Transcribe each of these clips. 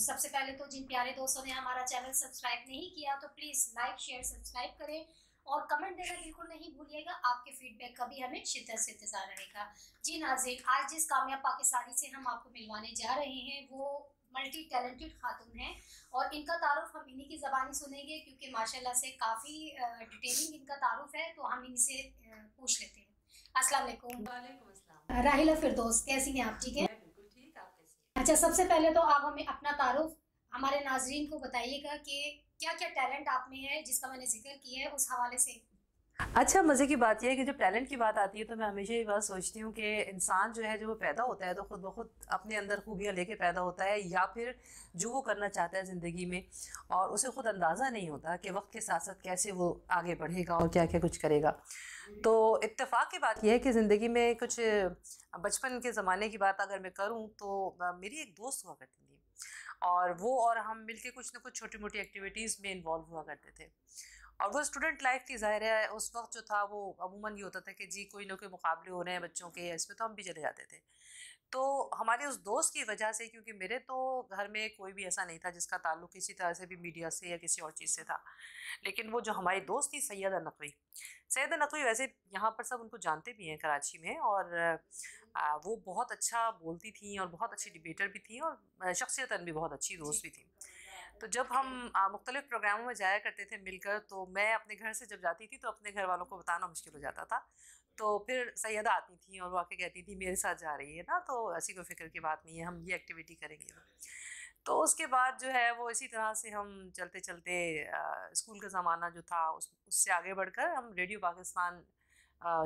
सबसे पहले तो जिन प्यारे दोस्तों ने हमारा चैनल सब्सक्राइब नहीं किया तो प्लीज़ लाइक शेयर सब्सक्राइब करें और कमेंट देना बिल्कुल नहीं भूलिएगा। आपके फीडबैक का भी हमें शिद्दत से इंतजार रहेगा। जी नाज़रीन, आज जिस कामयाब पाकिस्तानी से हम आपको मिलवाने जा रहे हैं वो मल्टी टैलेंटेड खातून हैं और इनका तारुफ हम इन्हीं की ज़बानी सुनेंगे क्योंकि माशाल्लाह से काफ़ी डिटेलिंग इनका तारुफ है, तो हम इनसे पूछ लेते हैं। अस्सलाम वालेकुम। वालेकुम अस्सलाम। राहिला फिरदौस, कैसी हैं आप? ठीक है। मैं बिल्कुल ठीक, आप कैसी हैं? अच्छा, सबसे पहले तो आप हमें अपना तारुफ हमारे नाजरीन को बताइएगा कि क्या क्या टैलेंट आप में है जिसका मैंने जिक्र किया है, उस हवाले से। अच्छा, मज़े की बात यह है कि जब टैलेंट की बात आती है तो मैं हमेशा ये बात सोचती हूँ कि इंसान जो है जब वो पैदा होता है तो खुद ब खुद अपने अंदर खूबियाँ लेके पैदा होता है, या फिर जो वो करना चाहता है ज़िंदगी में और उसे खुद अंदाज़ा नहीं होता कि वक्त के साथ साथ कैसे वो आगे बढ़ेगा और क्या क्या कुछ करेगा। तो इत्तेफाक की बात यह है कि ज़िंदगी में कुछ बचपन के ज़माने की बात अगर मैं करूँ तो मेरी एक दोस्त हुआ करती थी और वो और हम मिलके कुछ ना कुछ छोटी मोटी एक्टिविटीज़ में इन्वॉल्व हुआ करते थे। और वो स्टूडेंट लाइफ थी, ज़ाहिर है उस वक्त जो था वो अमूमन ये होता था कि जी कोई ना कोई मुकाबले हो रहे हैं बच्चों के, इसमें तो हम भी चले जाते थे। तो हमारे उस दोस्त की वजह से, क्योंकि मेरे तो घर में कोई भी ऐसा नहीं था जिसका ताल्लुक किसी तरह से भी मीडिया से या किसी और चीज़ से था, लेकिन वो जो हमारी दोस्त थी सैयदा नकवी, सैयदा नकवी वैसे यहाँ पर सब उनको जानते भी हैं कराची में, और वो बहुत अच्छा बोलती थी और बहुत अच्छी डिबेटर भी थी और शख्सियतन भी बहुत अच्छी दोस्त भी थी। तो जब हम मुख्तलिफ़ प्रोग्रामों में जाया करते थे मिलकर, तो मैं अपने घर से जब जाती थी तो अपने घर वालों को बताना मुश्किल हो जाता था। तो फिर सैयदा आती थी और वो आके कहती थी मेरे साथ जा रही है ना, तो ऐसी कोई फ़िक्र की बात नहीं है, हम ये एक्टिविटी करेंगे। तो उसके बाद जो है वो इसी तरह से हम चलते चलते स्कूल का ज़माना जो था उससे आगे बढ़कर हम रेडियो पाकिस्तान,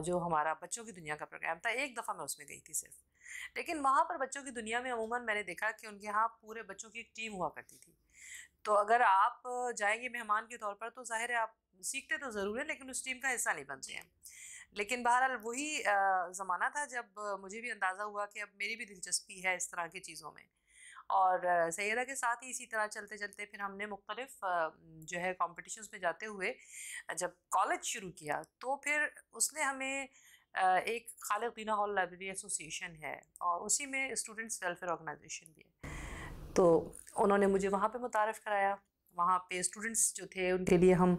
जो हमारा बच्चों की दुनिया का प्रोग्राम था, एक दफ़ा मैं उसमें गई थी सिर्फ। लेकिन वहाँ पर बच्चों की दुनिया में अमूमन मैंने देखा कि उनके यहाँ पूरे बच्चों की एक टीम हुआ करती थी। तो अगर आप जाएंगे मेहमान के तौर पर तो ज़ाहिर है आप सीखते तो ज़रूर है लेकिन उस टीम का हिस्सा नहीं बनते हैं। लेकिन बहरहाल वही ज़माना था जब मुझे भी अंदाज़ा हुआ कि अब मेरी भी दिलचस्पी है इस तरह की चीज़ों में। और सैयदा के साथ ही इसी तरह चलते चलते फिर हमने मुख्तलिफ जो है कॉम्पिटिशन्स में जाते हुए जब कॉलेज शुरू किया, तो फिर उसने हमें एक खालिद दीना हॉल लाइब्रेरी एसोसिएशन है और उसी में स्टूडेंट्स वेलफेयर ऑर्गेनाइजेशन भी है, तो उन्होंने मुझे वहाँ पे मुतारफ़ कराया। वहाँ पे स्टूडेंट्स जो थे उनके लिए हम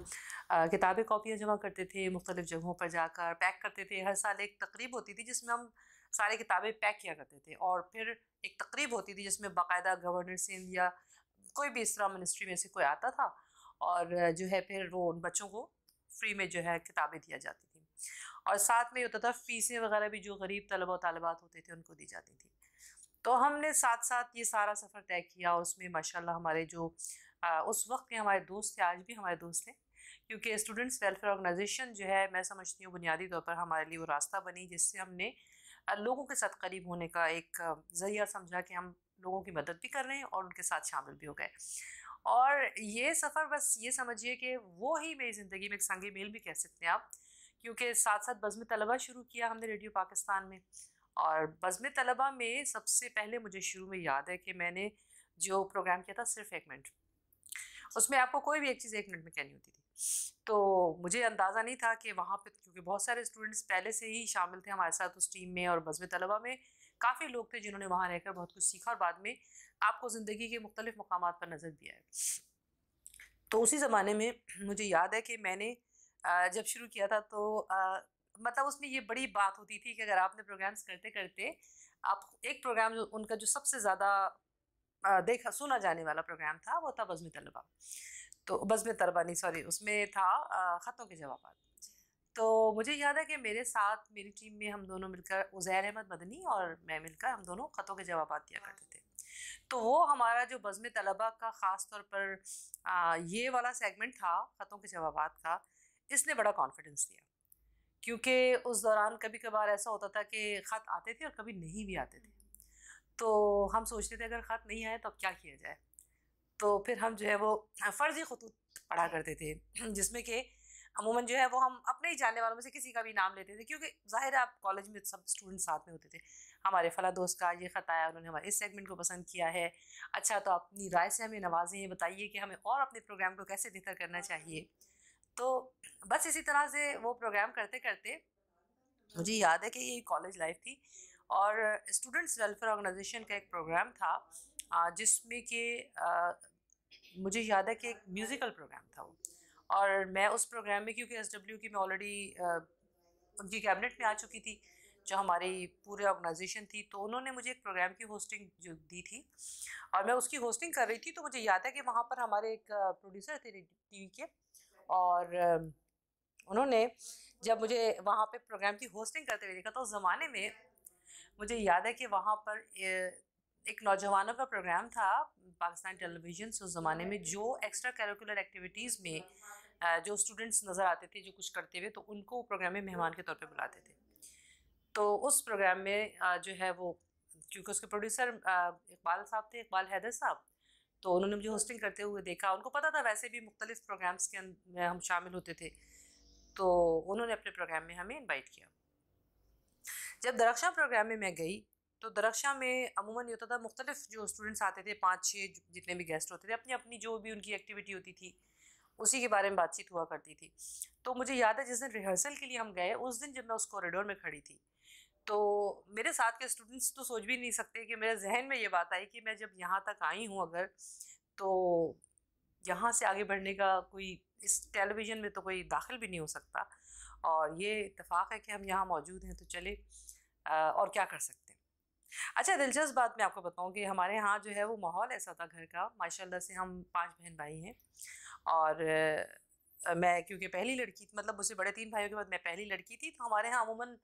किताबें कॉपियाँ जमा करते थे, मुख्तलिफ़ जगहों पर जाकर पैक करते थे। हर साल एक तकरीब होती थी जिसमें हम सारी किताबें पैक किया करते थे, और फिर एक तकरीब होती थी जिसमें बाकायदा गवर्नर सिंध या कोई भी इस तरह मिनिस्ट्री में से कोई आता था, और जो है फिर वो उन बच्चों को फ्री में जो है किताबें दिया जाती थी, और साथ में ये होता था फ़ीसें वगैरह भी जो गरीब तलबा और तालिबात होते थे उनको दी जाती थी। तो हमने साथ-साथ ये सारा सफ़र तय किया, और उसमें माशाल्लाह हमारे जो उस वक़्त के हमारे दोस्त थे, आज भी हमारे दोस्त हैं, क्योंकि स्टूडेंट्स वेलफेयर ऑर्गेनाइजेशन जो है मैं समझती हूँ बुनियादी तौर पर हमारे लिए वो रास्ता बनी जिससे हमने लोगों के साथ करीब होने का एक ज़रिया समझा कि हम लोगों की मदद भी कर रहे हैं और उनके साथ शामिल भी हो गए। और ये सफ़र बस ये समझिए कि वो ही मेरी ज़िंदगी में एक संग मील भी कह सकते हैं आप, क्योंकि साथ-साथ बज़्म तलबा शुरू किया हमने रेडियो पाकिस्तान में, और बज़्म तलबा में सबसे पहले मुझे शुरू में याद है कि मैंने जो प्रोग्राम किया था सिर्फ 1 मिनट, उसमें आपको कोई भी एक चीज़ 1 मिनट में कहनी होती थी। तो मुझे अंदाज़ा नहीं था कि वहाँ पे, क्योंकि बहुत सारे स्टूडेंट्स पहले से ही शामिल थे हमारे साथ उस टीम में, और बज़्म तलबा में काफ़ी लोग थे जिन्होंने वहाँ रहकर बहुत कुछ सीखा और बाद में आपको ज़िंदगी के मुख्तलिफ़ मकामात पर नज़र भी आए। तो उसी ज़माने में मुझे याद है कि मैंने जब शुरू किया था तो मतलब उसमें ये बड़ी बात होती थी कि अगर आपने प्रोग्राम्स करते-करते आप एक प्रोग्राम जो उनका जो सबसे ज़्यादा देखा सुना जाने वाला प्रोग्राम था वो था बज़्म तलबा। तो बज़्म तलबा नहीं, सॉरी, उसमें था ख़तों के जवाबात। तो मुझे याद है कि मेरे साथ मेरी टीम में हम दोनों मिलकर उज़ैर अहमद मदनी और मैं मिलकर हम दोनों ख़तों के जवाबात दिया करते थे। तो वो हमारा जो बज़्म तलबा का ख़ास तौर पर ये वाला सेगमेंट था ख़तों के जवाबात का, इसने बड़ा कॉन्फिडेंस दिया, क्योंकि उस दौरान कभी-कभार ऐसा होता था कि ख़त आते थे और कभी नहीं भी आते थे। तो हम सोचते थे अगर ख़त नहीं आए तो अब क्या किया जाए? तो फिर हम जो है वो फ़र्ज़ी ख़ुतूत पढ़ा करते थे जिसमें कि अमूमन जो है वो हम अपने ही जानने वालों में से किसी का भी नाम लेते थे, क्योंकि ज़ाहिर है आप कॉलेज में सब स्टूडेंट साथ में होते थे। हमारे फ़लाँ दोस्त का ये ख़त आया, उन्होंने हमारे इस सेगमेंट को पसंद किया है। अच्छा, तो अपनी राय से हमें नवाज़ें, बताइए कि हमें और अपने प्रोग्राम को कैसे बेहतर करना चाहिए। तो बस इसी तरह से वो प्रोग्राम करते-करते मुझे याद है कि ये कॉलेज लाइफ थी और स्टूडेंट्स वेलफेयर ऑर्गेनाइजेशन का एक प्रोग्राम था जिसमें कि मुझे याद है कि एक म्यूज़िकल प्रोग्राम था वो, और मैं उस प्रोग्राम में, क्योंकि एसडब्ल्यू की मैं ऑलरेडी उनकी कैबिनेट में आ चुकी थी, जो हमारी पूरे ऑर्गेनाइजेशन थी, तो उन्होंने मुझे एक प्रोग्राम की होस्टिंग जो दी थी और मैं उसकी होस्टिंग कर रही थी। तो मुझे याद है कि वहाँ पर हमारे एक प्रोड्यूसर थे टीवी के, और उन्होंने जब मुझे वहाँ पे प्रोग्राम की होस्टिंग करते हुए देखा, तो उस ज़माने में मुझे याद है कि वहाँ पर एक नौजवानों का प्रोग्राम था पाकिस्तान टेलीविज़न से उस ज़माने में, जो एक्स्ट्रा करिकुलर एक्टिविटीज़ में जो स्टूडेंट्स नज़र आते थे जो कुछ करते हुए, तो उनको प्रोग्राम में मेहमान के तौर पे बुलाते थे। तो उस प्रोग्राम में जो है वो, क्योंकि उसके प्रोड्यूसर इकबाल साहब थे, इकबाल हैदर साहब, तो उन्होंने मुझे होस्टिंग करते हुए देखा। उनको पता था वैसे भी मुख्तलिफ प्रोग्राम्स के में हम शामिल होते थे, तो उन्होंने अपने प्रोग्राम में हमें इनवाइट किया। जब दरख्शां प्रोग्राम में मैं गई, तो दरख्शां में अमूमन ये होता था, मुख्तलिफ जो स्टूडेंट्स आते थे, 5-6 जितने भी गेस्ट होते थे, अपनी अपनी जो भी उनकी एक्टिविटी होती थी उसी के बारे में बातचीत हुआ करती थी। तो मुझे याद है जिस दिन रिहर्सल के लिए हम गए, उस दिन जब मैं उस कॉरिडोर में खड़ी थी, तो मेरे साथ के स्टूडेंट्स तो सोच भी नहीं सकते कि मेरे जहन में ये बात आई कि मैं जब यहाँ तक आई हूँ अगर, तो यहाँ से आगे बढ़ने का कोई, इस टेलीविज़न में तो कोई दाखिल भी नहीं हो सकता, और ये इत्तेफाक है कि हम यहाँ मौजूद हैं, तो चले और क्या कर सकते हैं। अच्छा, दिलचस्प बात मैं आपको बताऊँ कि हमारे यहाँ जो है वो माहौल ऐसा था घर का, माशाल्लाह से हम 5 बहन भाई हैं, और मैं क्योंकि पहली लड़की, मतलब मुझसे बड़े 3 भाइयों के बाद मैं पहली लड़की थी, तो हमारे यहाँ अमूमन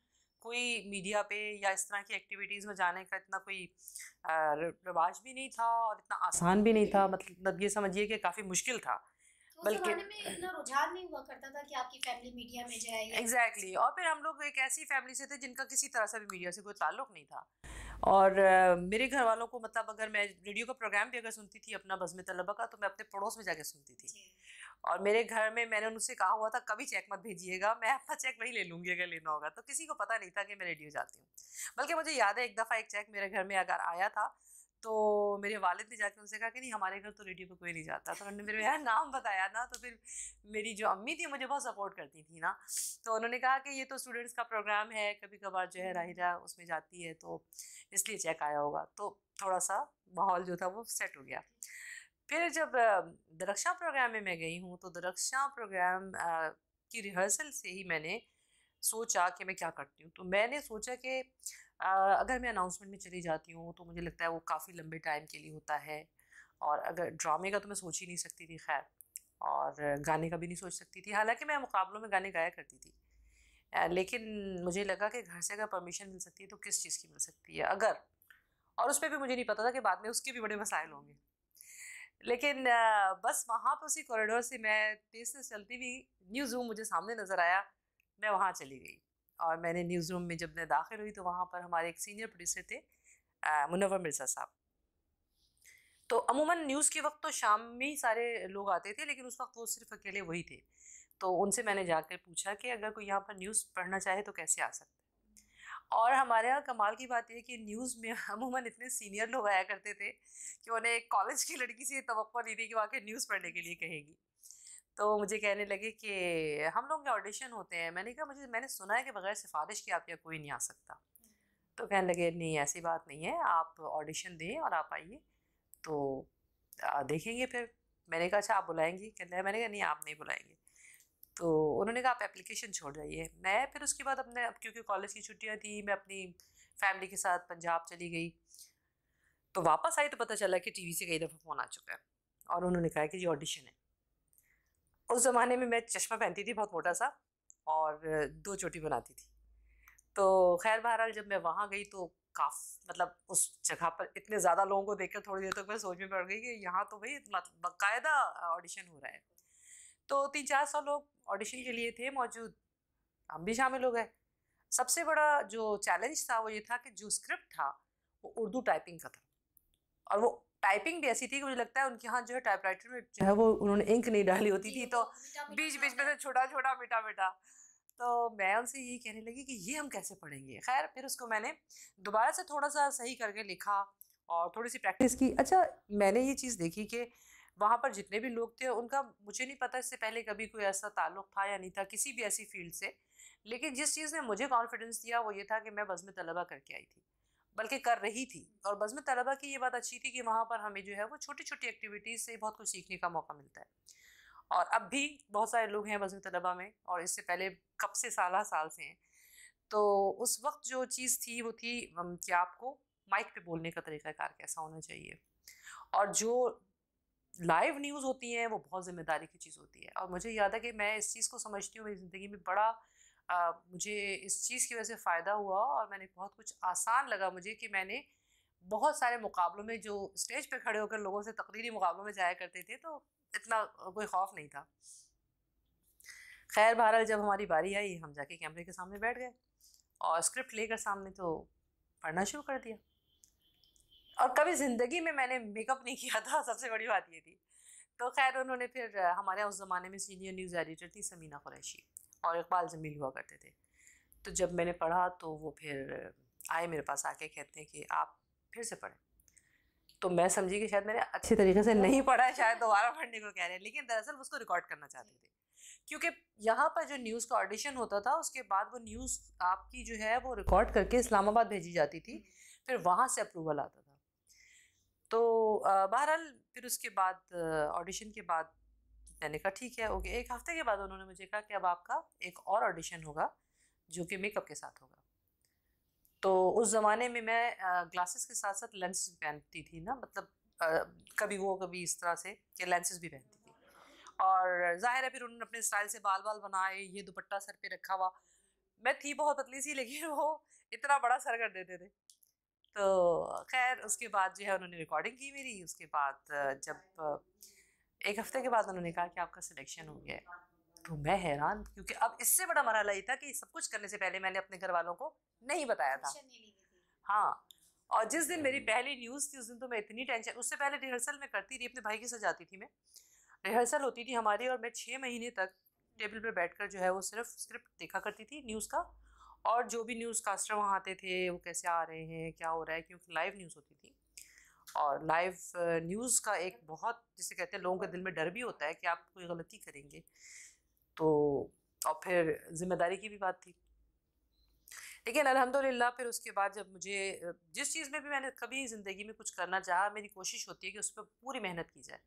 कोई मीडिया पे या इस तरह की एक्टिविटीज़ में जाने का इतना कोई रिवाज भी नहीं था, और इतना आसान भी नहीं था, मतलब ये समझिए कि काफ़ी मुश्किल था। तो उस ज़माने में इतना रुझान नहीं हुआ करता था कि आपकी फैमिली मीडिया में जाए या एग्जैक्टली, और फिर हम लोग एक ऐसी फैमिली से थे जिनका किसी तरह से भी मीडिया से कोई ताल्लुक नहीं था, और मेरे घर वालों को, मतलब अगर मैं रेडियो का प्रोग्राम भी अगर सुनती थी अपना बज़्म तलबा का, तो मैं अपने पड़ोस में जाके सुनती थी। जी। और मेरे घर में मैंने उनसे कहा हुआ था कभी चेक मत भेजिएगा, मैं अपना चेक वही ले लूँगी अगर लेना होगा, तो किसी को पता नहीं था कि मैं रेडियो जाती हूँ। बल्कि मुझे याद है एक दफ़ा एक चेक मेरे घर में अगर आया था, तो मेरे वालिद ने जाके उनसे कहा कि नहीं, हमारे घर तो रेडियो पे कोई नहीं जाता। तो उन्होंने मेरे यहाँ नाम बताया ना, तो फिर मेरी जो अम्मी थी मुझे बहुत सपोर्ट करती थी ना, तो उन्होंने कहा कि ये तो स्टूडेंट्स का प्रोग्राम है, कभी कभार जो है राहिरा उसमें जाती है, तो इसलिए चेक आया होगा। तो थोड़ा सा माहौल जो था वो सेट हो गया। फिर जब दरख्शां प्रोग्राम में मैं गई हूँ, तो दरख्शां प्रोग्राम की रिहर्सल से ही मैंने सोचा कि मैं क्या करती हूँ। तो मैंने सोचा कि अगर मैं अनाउंसमेंट में चली जाती हूँ, तो मुझे लगता है वो काफ़ी लंबे टाइम के लिए होता है, और अगर ड्रामे का तो मैं सोच ही नहीं सकती थी खैर, और गाने का भी नहीं सोच सकती थी, हालांकि मैं मुकाबलों में गाने गाया करती थी। लेकिन मुझे लगा कि घर से अगर परमिशन मिल सकती है तो किस चीज़ की मिल सकती है अगर, और उस पर भी मुझे नहीं पता था कि बाद में उसके भी बड़े मसाइल होंगे। लेकिन बस वहाँ पे उसी कॉरिडोर से मैं तेज़ से चलती हुई, न्यूज़ रूम मुझे सामने नज़र आया, मैं वहाँ चली गई, और मैंने न्यूज़ रूम में जब मैं दाखिल हुई, तो वहाँ पर हमारे एक सीनियर प्रोड्यूसर थे, मुनव्वर मिर्ज़ा साहब। तो अमूमन न्यूज़ के वक्त तो शाम में ही सारे लोग आते थे, लेकिन उस वक्त वो सिर्फ अकेले वही थे। तो उनसे मैंने जाकर पूछा कि अगर कोई यहाँ पर न्यूज़ पढ़ना चाहे तो कैसे आ सकता है। और हमारे यहाँ कमाल की बात यह है कि न्यूज़ में अमूमन इतने सीनियर लोग आया करते थे कि उन्हें एक कॉलेज की लड़की से तवक्को नहीं थी कि वो आके न्यूज़ पढ़ने के लिए कहेगी। तो मुझे कहने लगे कि हम लोग के ऑडिशन होते हैं। मैंने कहा मैंने सुना है कि बगैर सिफारिश के आप यहाँ कोई नहीं आ सकता। तो कहने लगे नहीं, ऐसी बात नहीं है, आप ऑडिशन दें और आप आइए, तो देखेंगे फिर। मैंने कहा अच्छा आप बुलाएंगी? कहते हैं, मैंने कहा नहीं, आप नहीं बुलाएंगे। तो उन्होंने कहा आप एप्लीकेशन छोड़ जाइए। मैं फिर उसके बाद अपने, अब क्योंकि कॉलेज की छुट्टियां थी, मैं अपनी फैमिली के साथ पंजाब चली गई। तो वापस आई तो पता चला कि टीवी से कई दफ़ा फ़ोन आ चुका है, और उन्होंने कहा कि जी ऑडिशन है। उस ज़माने में मैं चश्मा पहनती थी बहुत मोटा सा, और 2 चोटी बनाती थी। तो खैर बहरहाल जब मैं वहाँ गई, तो मतलब उस जगह पर इतने ज़्यादा लोगों को देखकर थोड़ी देर तक मैं सोच में पड़ गई कि यहाँ तो भाई मतलब बाकायदा ऑडिशन हो रहा है। तो 300-400 लोग ऑडिशन के लिए थे मौजूद, हम भी शामिल हो गए। सबसे बड़ा जो चैलेंज था वो ये था कि जो स्क्रिप्ट था वो उर्दू टाइपिंग का था, और वो टाइपिंग भी ऐसी थी कि मुझे लगता है उनके यहाँ जो है टाइपराइटर में जो है वो उन्होंने इंक नहीं डाली होती थी, तो बीच बीच में से छोटा छोटा मीठा मीठा। तो मैं उनसे यही कहने लगी कि ये हम कैसे पढ़ेंगे। खैर फिर उसको मैंने दोबारा से थोड़ा सा सही करके लिखा और थोड़ी सी प्रैक्टिस की। अच्छा, मैंने ये चीज़ देखी कि वहाँ पर जितने भी लोग थे उनका, मुझे नहीं पता इससे पहले कभी कोई ऐसा ताल्लुक़ था या नहीं था किसी भी ऐसी फील्ड से, लेकिन जिस चीज़ ने मुझे कॉन्फिडेंस दिया वो ये था कि मैं बज़्म तलबा करके आई थी, बल्कि कर रही थी। और बज़्म तलबा की ये बात अच्छी थी कि वहाँ पर हमें जो है वो छोटी छोटी एक्टिविटीज़ से बहुत कुछ सीखने का मौका मिलता है। और अब भी बहुत सारे लोग हैं बज़्म तलबा में, और इससे पहले कब से साल साल से हैं। तो उस वक्त जो चीज़ थी वो थी कि आपको माइक पे बोलने का तरीक़ाकार कैसा होना चाहिए। और जो लाइव न्यूज़ होती हैं वो बहुत ज़िम्मेदारी की चीज़ होती है। और मुझे याद है कि मैं इस चीज़ को समझती हूँ, मेरी ज़िंदगी में बड़ा मुझे इस चीज़ की वजह से फ़ायदा हुआ, और मैंने बहुत कुछ आसान लगा मुझे कि मैंने बहुत सारे मुकाबलों में जो स्टेज पे खड़े होकर लोगों से तकरीरी मुकाबलों में जाया करते थे, तो इतना कोई खौफ नहीं था। खैर बहरहाल जब हमारी बारी आई, हम जाके कैमरे के सामने बैठ गए और स्क्रिप्ट लेकर सामने तो पढ़ना शुरू कर दिया। और कभी ज़िंदगी में मैंने मेकअप नहीं किया था, सबसे बड़ी बात ये थी। तो खैर उन्होंने फिर हमारे उस ज़माने में सीनियर न्यूज़ एडिटर थी समीना कुरैशी, और इकबाल जमील हुआ करते थे। तो जब मैंने पढ़ा तो वो फिर आए मेरे पास आके कहते हैं कि आप फिर से पढ़ें। तो मैं समझी कि शायद मैंने अच्छे तरीके से नहीं पढ़ा है, शायद दोबारा पढ़ने को कह रहे हैं, लेकिन दरअसल उसको रिकॉर्ड करना चाहते थे। क्योंकि यहाँ पर जो न्यूज़ का ऑडिशन होता था, उसके बाद वो न्यूज़ आपकी जो है वो रिकॉर्ड करके इस्लामाबाद भेजी जाती थी, फिर वहाँ से अप्रूवल आता था। तो बहरहाल फिर उसके बाद ऑडिशन के बाद मैंने कहा ठीक है ओके। 1 हफ्ते के बाद उन्होंने मुझे कहा कि अब आपका एक और ऑडिशन होगा जो कि मेकअप के साथ होगा। तो उस ज़माने में मैं ग्लासेस के साथ साथ लेंसेज पहनती थी ना, मतलब कभी वो कभी इस तरह से कि लेंसेज भी पहनती थी। और ज़ाहिर है फिर उन्होंने अपने स्टाइल से बाल बाल बनाए, ये दुपट्टा सर पे रखा हुआ। मैं थी बहुत पतली सी, लेकिन वो इतना बड़ा सर कर देते थे। तो खैर उसके बाद जो है उन्होंने रिकॉर्डिंग की मेरी। उसके बाद जब 1 हफ्ते के बाद उन्होंने कहा कि आपका सिलेक्शन हो गया है, तो मैं हैरान, क्योंकि अब इससे बड़ा मरहला ये था कि सब कुछ करने से पहले मैंने अपने घर वालों को नहीं बताया था। हाँ, और जिस दिन मेरी पहली न्यूज़ थी उस दिन तो मैं इतनी टेंशन, उससे पहले रिहर्सल में करती थी, अपने भाई के साथ जाती थी मैं। रिहर्सल होती थी हमारी, और मैं 6 महीने तक टेबल पे बैठकर जो है वो सिर्फ स्क्रिप्ट देखा करती थी न्यूज़ का, और जो भी न्यूज़ कास्टर वहाँ आते थे वो कैसे आ रहे हैं, क्या हो रहा है, क्योंकि लाइव न्यूज़ होती थी। और लाइव न्यूज़ का एक बहुत, जिसे कहते हैं, लोगों के दिल में डर भी होता है कि आप कोई गलती करेंगे तो, और फिर ज़िम्मेदारी की भी बात थी। लेकिन अल्हम्दुलिल्लाह फिर उसके बाद जब मुझे जिस चीज़ में भी मैंने कभी ज़िंदगी में कुछ करना चाहा, मेरी कोशिश होती है कि उस पर पूरी मेहनत की जाए।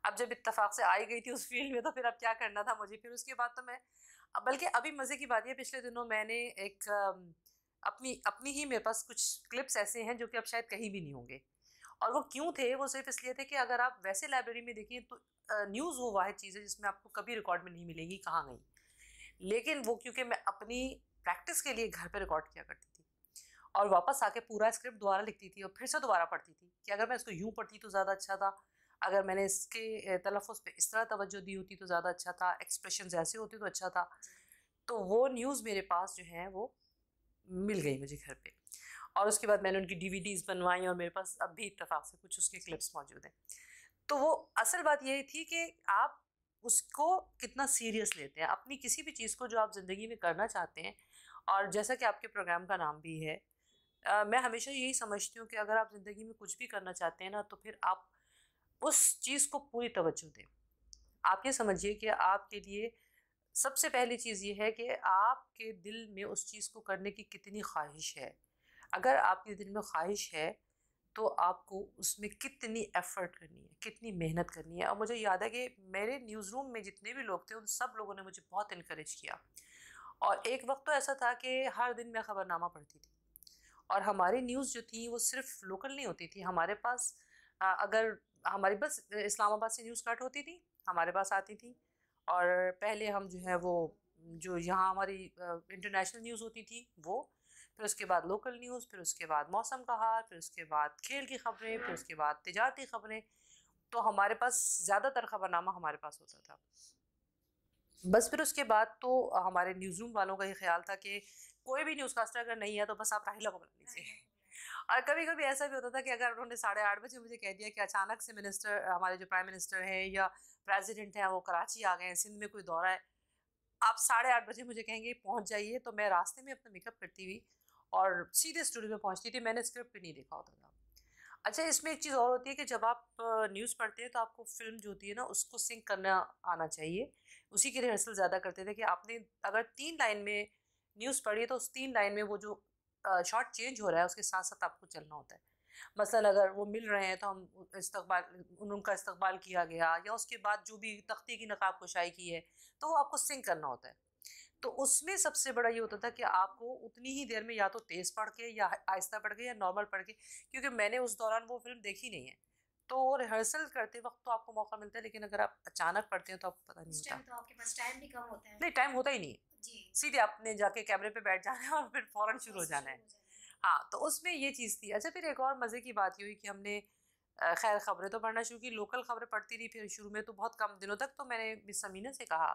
अब जब इत्तेफाक से आई गई थी उस फील्ड में, तो फिर अब क्या करना था मुझे। फिर उसके बाद तो मैं, बल्कि अभी मज़े की बात है, पिछले दिनों मैंने एक अपनी अपनी ही मेरे पास कुछ क्लिप्स ऐसे हैं जो कि अब शायद कहीं भी नहीं होंगे। और वो क्यों थे, वो सिर्फ इसलिए थे कि अगर आप वैसे लाइब्रेरी में देखिए तो न्यूज़ वो वाहिद चीज़ है जिसमें आपको कभी रिकॉर्ड में नहीं मिलेगी कहाँ गई। लेकिन वो क्योंकि मैं अपनी प्रैक्टिस के लिए घर पे रिकॉर्ड किया करती थी, और वापस आके पूरा स्क्रिप्ट दोबारा लिखती थी और फिर से दोबारा पढ़ती थी कि अगर मैं इसको यूँ पढ़ती तो ज़्यादा अच्छा था, अगर मैंने इसके तलफ़ुज़ पे इस तरह तवज्जो दी होती तो ज़्यादा अच्छा था, एक्सप्रेशंस ऐसे होते तो अच्छा था। तो वो न्यूज़ मेरे पास जो है वो मिल गई मुझे घर पे। और उसके बाद मैंने उनकी डीवीडीज़ बनवाई, और मेरे पास अब भी इत्तेफाक से कुछ उसके क्लिप्स मौजूद हैं। तो वो असल बात यही थी कि आप उसको कितना सीरियस लेते हैं, अपनी किसी भी चीज़ को जो आप ज़िंदगी में करना चाहते हैं। और जैसा कि आपके प्रोग्राम का नाम भी है, मैं हमेशा यही समझती हूँ कि अगर आप ज़िंदगी में कुछ भी करना चाहते हैं ना, तो फिर आप उस चीज़ को पूरी तवज्जो दें। आप ये समझिए कि आपके लिए सबसे पहली चीज़ ये है कि आपके दिल में उस चीज़ को करने की कितनी ख्वाहिश है। अगर आपके दिल में ख्वाहिश है, तो आपको उसमें कितनी एफ़र्ट करनी है, कितनी मेहनत करनी है। और मुझे याद है कि मेरे न्यूज़ रूम में जितने भी लोग थे, उन सब लोगों ने मुझे बहुत इनकरेज किया। और एक वक्त तो ऐसा था कि हर दिन मैं ख़बरनामा पढ़ती थी, और हमारी न्यूज़ जो थी वो सिर्फ लोकल नहीं होती थी। हमारे पास अगर हमारी बस इस्लामाबाद से न्यूज़ कट होती थी, हमारे पास आती थी। और पहले हम जो है वो, जो यहाँ हमारी इंटरनेशनल न्यूज़ होती थी वो, फिर उसके बाद लोकल न्यूज़, फिर उसके बाद मौसम का हाल, फिर उसके बाद खेल की ख़बरें, फिर उसके बाद तिजारती ख़बरें। तो हमारे पास ज़्यादातर ख़बरनामा हमारे पास होता था। बस फिर उसके बाद तो हमारे न्यूज़ रूम वालों का ये ख्याल था कि कोई भी न्यूज़ कास्टर अगर नहीं है तो बस आप राहिला को बुला लीजिए। और कभी कभी ऐसा भी होता था कि अगर उन्होंने 8:30 बजे मुझे कह दिया कि अचानक से मिनिस्टर, हमारे जो प्राइम मिनिस्टर हैं या प्रेसिडेंट हैं, वो कराची आ गए हैं, सिंध में कोई दौरा है, आप 8:30 बजे मुझे कहेंगे पहुंच जाइए, तो मैं रास्ते में अपना मेकअप करती हुई और सीधे स्टूडियो में पहुंचती थी। मैंने स्क्रिप्ट भी नहीं देखा होता था। अच्छा, इसमें एक चीज़ और होती है कि जब आप न्यूज़ पढ़ते हैं तो आपको फिल्म जो होती है ना उसको सिंक करना आना चाहिए। उसी की रिहर्सल ज़्यादा करते थे कि आपने अगर 3 लाइन में न्यूज़ पढ़ी है तो उस 3 लाइन में वो जो शॉट चेंज हो रहा है उसके साथ साथ आपको चलना होता है। मसलन अगर वो मिल रहे हैं तो हम उनका इस्तकबाल किया गया, या उसके बाद जो भी तख्ती की नकाब कुशाई की है तो वो आपको सिंक करना होता है। तो उसमें सबसे बड़ा ये होता था कि आपको उतनी ही देर में या तो तेज़ पढ़ के या आहिस्ता पढ़ के या नॉर्मल पढ़ के, क्योंकि मैंने उस दौरान वो फिल्म देखी नहीं है, तो रिहर्सल करते वक्त तो आपको मौका मिलता है, लेकिन अगर आप अचानक पढ़ते हैं तो आपको पता नहीं उस होता। टाइम तो आपके पास टाइम भी कम होता है। नहीं, टाइम होता ही नहीं है, जी। सीधे आपने जाके कैमरे पे बैठ जाना है और फिर फौरन शुरू हो जाना है। हाँ, तो उसमें ये चीज़ थी। अच्छा, फिर एक और मज़े की बात ये हुई कि हमने खैर ख़बरें तो पढ़ना शुरू की, लोकल ख़बरें पढ़ती रही फिर शुरू में तो बहुत कम दिनों तक। तो मैंने मिस समीना से कहा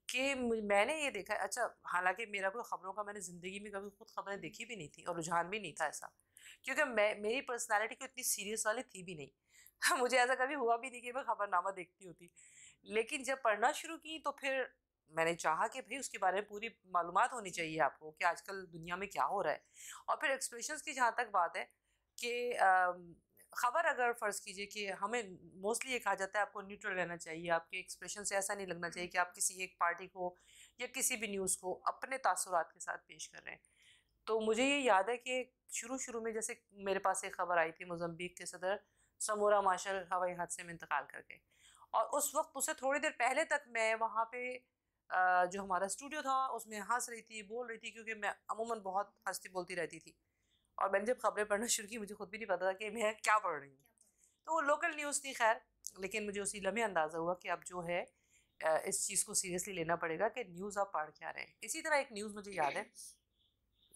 कि मैंने ये देखा, अच्छा हालांकि मेरा कोई ख़बरों का, मैंने ज़िंदगी में कभी खुद ख़बरें देखी भी नहीं थी और रुझान भी नहीं था ऐसा, क्योंकि मेरी पर्सनालिटी को इतनी सीरियस वाली थी भी नहीं मुझे ऐसा कभी हुआ भी नहीं कि मैं ख़बरनामा देखती होती। लेकिन जब पढ़ना शुरू की तो फिर मैंने चाहा कि भाई उसके बारे में पूरी मालूमात होनी चाहिए आपको कि आजकल दुनिया में क्या हो रहा है। और फिर एक्सप्रेशंस की जहाँ तक बात है कि ख़बर अगर फ़र्ज़ कीजिए कि हमें मोस्टली ये कहा जाता है आपको न्यूट्रल रहना चाहिए, आपके एक्सप्रेशन से ऐसा नहीं लगना चाहिए कि आप किसी एक पार्टी को या किसी भी न्यूज़ को अपने तासुरात के साथ पेश कर रहे हैं। तो मुझे ये याद है कि शुरू शुरू में जैसे मेरे पास एक ख़बर आई थी, मोज़म्बिक के सदर समोरा मार्शल हवाई हादसे में इंतकाल कर गए, और उस वक्त उससे थोड़ी देर पहले तक मैं वहाँ पे जो हमारा स्टूडियो था उसमें हंस रही थी, बोल रही थी, क्योंकि मैं अमूमन बहुत हंसती बोलती रहती थी। और मैंने जब खबरें पढ़ना शुरू की मुझे खुद भी नहीं पता था कि मैं क्या पढ़ रही हूँ। तो वो लोकल न्यूज़ थी खैर, लेकिन मुझे उसी लम्हे अंदाज़ा हुआ कि अब जो है इस चीज़ को सीरियसली लेना पड़ेगा कि न्यूज़ आप पढ़ क्या रहे हैं। इसी तरह एक न्यूज़ मुझे याद है,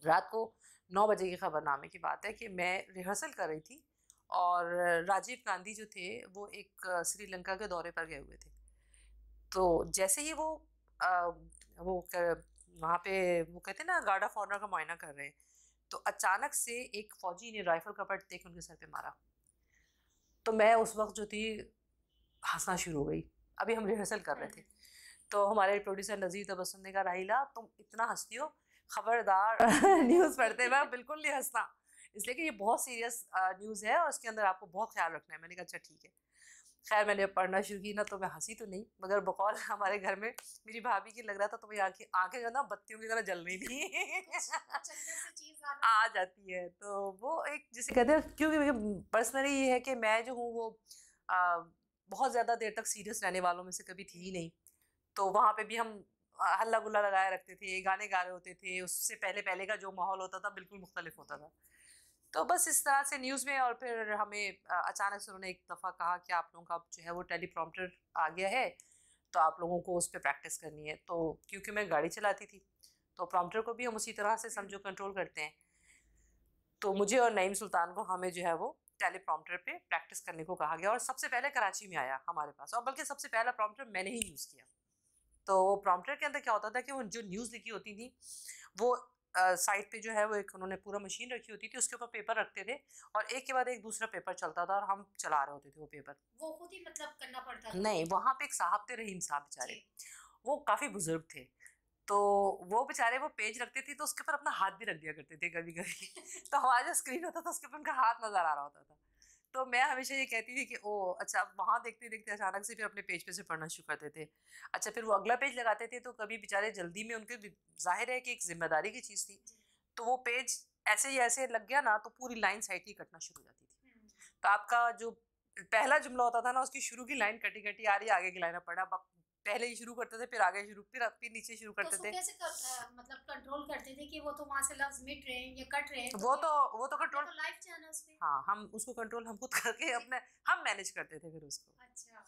रात को 9 बजे के खबरनामे की बात है कि मैं रिहर्सल कर रही थी और राजीव गांधी जो थे वो एक श्रीलंका के दौरे पर गए हुए थे। तो जैसे ही वहाँ पे वो कहते हैं ना गार्ड ऑफ ऑनर का मुआयना कर रहे हैं, तो अचानक से एक फौजी ने राइफल का बट देकर उनके सर पे मारा। तो मैं उस वक्त जो थी हंसना शुरू हो गई। अभी हम रिहर्सल कर रहे थे, तो हमारे प्रोड्यूसर नज़ीर तबस्सुम ने कहा राहिला तुम इतना हंसती हो, खबरदार न्यूज़ पढ़ते हुए बिल्कुल नहीं हंसना, इसलिए कि ये बहुत सीरियस न्यूज़ है और इसके अंदर आपको बहुत ख्याल रखना है। मैंने कहा अच्छा ठीक है। खैर मैंने पढ़ना शुरू की ना, तो मैं हंसी तो नहीं, मगर बकौल हमारे घर में मेरी भाभी की लग रहा था तो मेरी आंखें आंखें जो ना बत्तियों की तरह जल रही थी आ जाती है। तो वो एक जिसे कहते हैं, क्योंकि पर्सनली ये है कि मैं जो हूँ वो आ, बहुत ज़्यादा देर तक सीरियस रहने वालों में से कभी थी ही नहीं। तो वहाँ पे भी हम हल्ला गुल्ला लगाए रखते थे, गाने गा रहे होते थे, उससे पहले पहले का जो माहौल होता था बिल्कुल मुख्तलिफ होता था। तो बस इस तरह से न्यूज़ में, और फिर हमें अचानक से उन्होंने एक दफ़ा कहा कि आप लोगों का जो है वो टेलीप्रॉम्प्टर आ गया है, तो आप लोगों को उस पर प्रैक्टिस करनी है। तो क्योंकि मैं गाड़ी चलाती थी तो प्रॉम्प्टर को भी हम उसी तरह से समझो कंट्रोल करते हैं, तो मुझे और नईम सुल्तान को हमें जो है वो टेलीप्रॉम्प्टर पे प्रैक्टिस करने को कहा गया। और सबसे पहले कराची में आया हमारे पास, और बल्कि सबसे पहला प्रॉम्प्टर मैंने ही यूज़ किया। तो प्रॉम्प्टर के अंदर क्या होता था कि वो जो न्यूज़ लिखी होती थी वो साइड पे जो है वो एक उन्होंने पूरा मशीन रखी होती थी, उसके ऊपर पेपर रखते थे और एक के बाद एक दूसरा पेपर चलता था और हम चला रहे होते थे वो पेपर। वो खुद ही मतलब करना पड़ता था? नहीं, वहाँ पे एक साहब थे, रहीम साहब बेचारे, वो काफ़ी बुजुर्ग थे। तो वो बेचारे वो पेज रखते थे तो उसके ऊपर अपना हाथ भी रख दिया करते थे कभी कभी तो हमारा जो स्क्रीन होता था उसके ऊपर उनका हाथ नजर आ रहा होता था। तो मैं हमेशा ये कहती थी कि ओ अच्छा, वहाँ देखते देखते अचानक से फिर अपने पेज पे से पढ़ना शुरू करते थे। अच्छा, फिर वो अगला पेज लगाते थे तो कभी बेचारे जल्दी में, उनके जाहिर है कि एक जिम्मेदारी की चीज़ थी, तो वो पेज ऐसे ही ऐसे लग गया ना तो पूरी लाइन साइड की कटना शुरू हो जाती थी। तो आपका जो पहला जुमला होता था ना उसकी शुरू की लाइन कटी कटी आ रही है, आगे की लाइन पढ़ा, पहले ही शुरू करते थे, फिर आगे शुरू, फिर नीचे शुरू तो करते थे। कैसे मतलब कंट्रोल करते थे कि वो तो वहाँ से लफ्ज मिट रहे हैं या कट रहे हैं? वो तो कंट्रोल, तो लाइव चैनल्स पे। हाँ, हम उसको कंट्रोल हम खुद करके अपने हम मैनेज करते थे फिर उसको। अच्छा।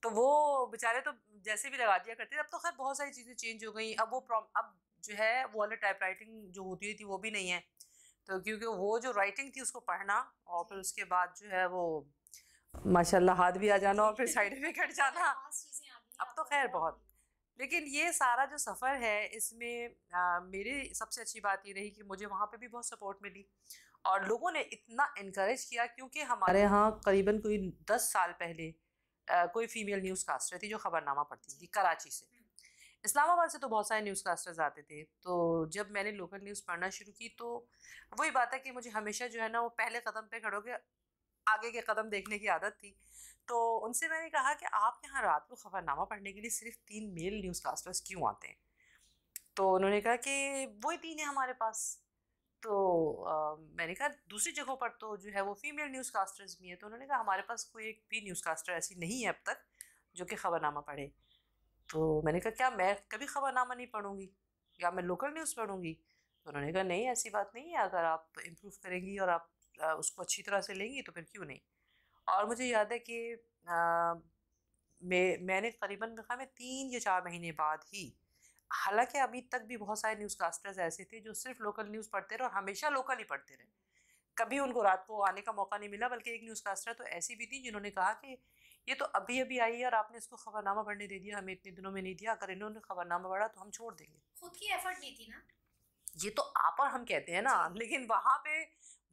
तो वो बेचारे तो जैसे भी लगा दिया करते थे। अब तो खैर बहुत सारी चीज़ें चेंज हो गई, अब अब जो है वो वाले टाइप राइटिंग जो होती थी वो भी नहीं है। तो क्योंकि वो जो राइटिंग थी उसको पढ़ना और फिर उसके बाद जो है वो माशाल्लाह हाथ भी आ जाना और फिर साइड में कट जाना, अब तो खैर बहुत। लेकिन ये सारा जो सफ़र है इसमें मेरी सबसे अच्छी बात ये रही कि मुझे वहाँ पे भी बहुत सपोर्ट मिली और लोगों ने इतना इनकरेज किया, क्योंकि हमारे यहाँ करीबन कोई 10 साल पहले कोई फीमेल न्यूज़ कास्टर थी जो ख़बरनामा पढ़ती थी कराची से। इस्लामाबाद से तो बहुत सारे न्यूज़ कास्टर्स आते थे। तो जब मैंने लोकल न्यूज़ पढ़ना शुरू की तो वही बात है कि मुझे हमेशा जो है ना वो पहले कदम पे खड़े होकर आगे के कदम देखने की आदत थी। तो उनसे मैंने कहा कि आप यहाँ रात को खबरनामा पढ़ने के लिए सिर्फ 3 मेल न्यूज़ कास्टर्स क्यों आते हैं? तो उन्होंने कहा कि वही 3 है हमारे पास। तो मैंने कहा दूसरी जगहों पर तो जो है वो फीमेल न्यूज़ कास्टर्स भी हैं, तो उन्होंने कहा हमारे पास कोई एक भी न्यूज़ कास्टर ऐसी नहीं है अब तक जो कि ख़बरनामा पढ़े। तो मैंने कहा क्या मैं कभी ख़बरनामा नहीं पढ़ूँगी या मैं लोकल न्यूज़ पढ़ूँगी? तो उन्होंने कहा नहीं, ऐसी बात नहीं है, अगर आप इम्प्रूव करेंगी और आप उसको अच्छी तरह से लेंगी तो फिर क्यों नहीं। और मुझे याद है कि मैंने करीबन मेरे ख़्याल में 3 या 4 महीने बाद ही, हालाँकि अभी तक भी बहुत सारे न्यूज़कास्टर्स ऐसे थे जो सिर्फ़ लोकल न्यूज़ पढ़ते रहे और हमेशा लोकल ही पढ़ते रहे। कभी उनको रात को आने का मौका नहीं मिला, बल्कि एक न्यूज़कास्टर तो ऐसी भी थी जिन्होंने कहा कि ये तो अभी-अभी आई है और आपने इसको ख़बरनामा पढ़ने दे दिया, हमें इतने दिनों में नहीं दिया, अगर इन्होंने ख़बरनामा पढ़ा तो हम छोड़ देंगे। खुद की एफर्ट नहीं थी ना। ये तो आप और हम कहते हैं ना, लेकिन वहाँ पे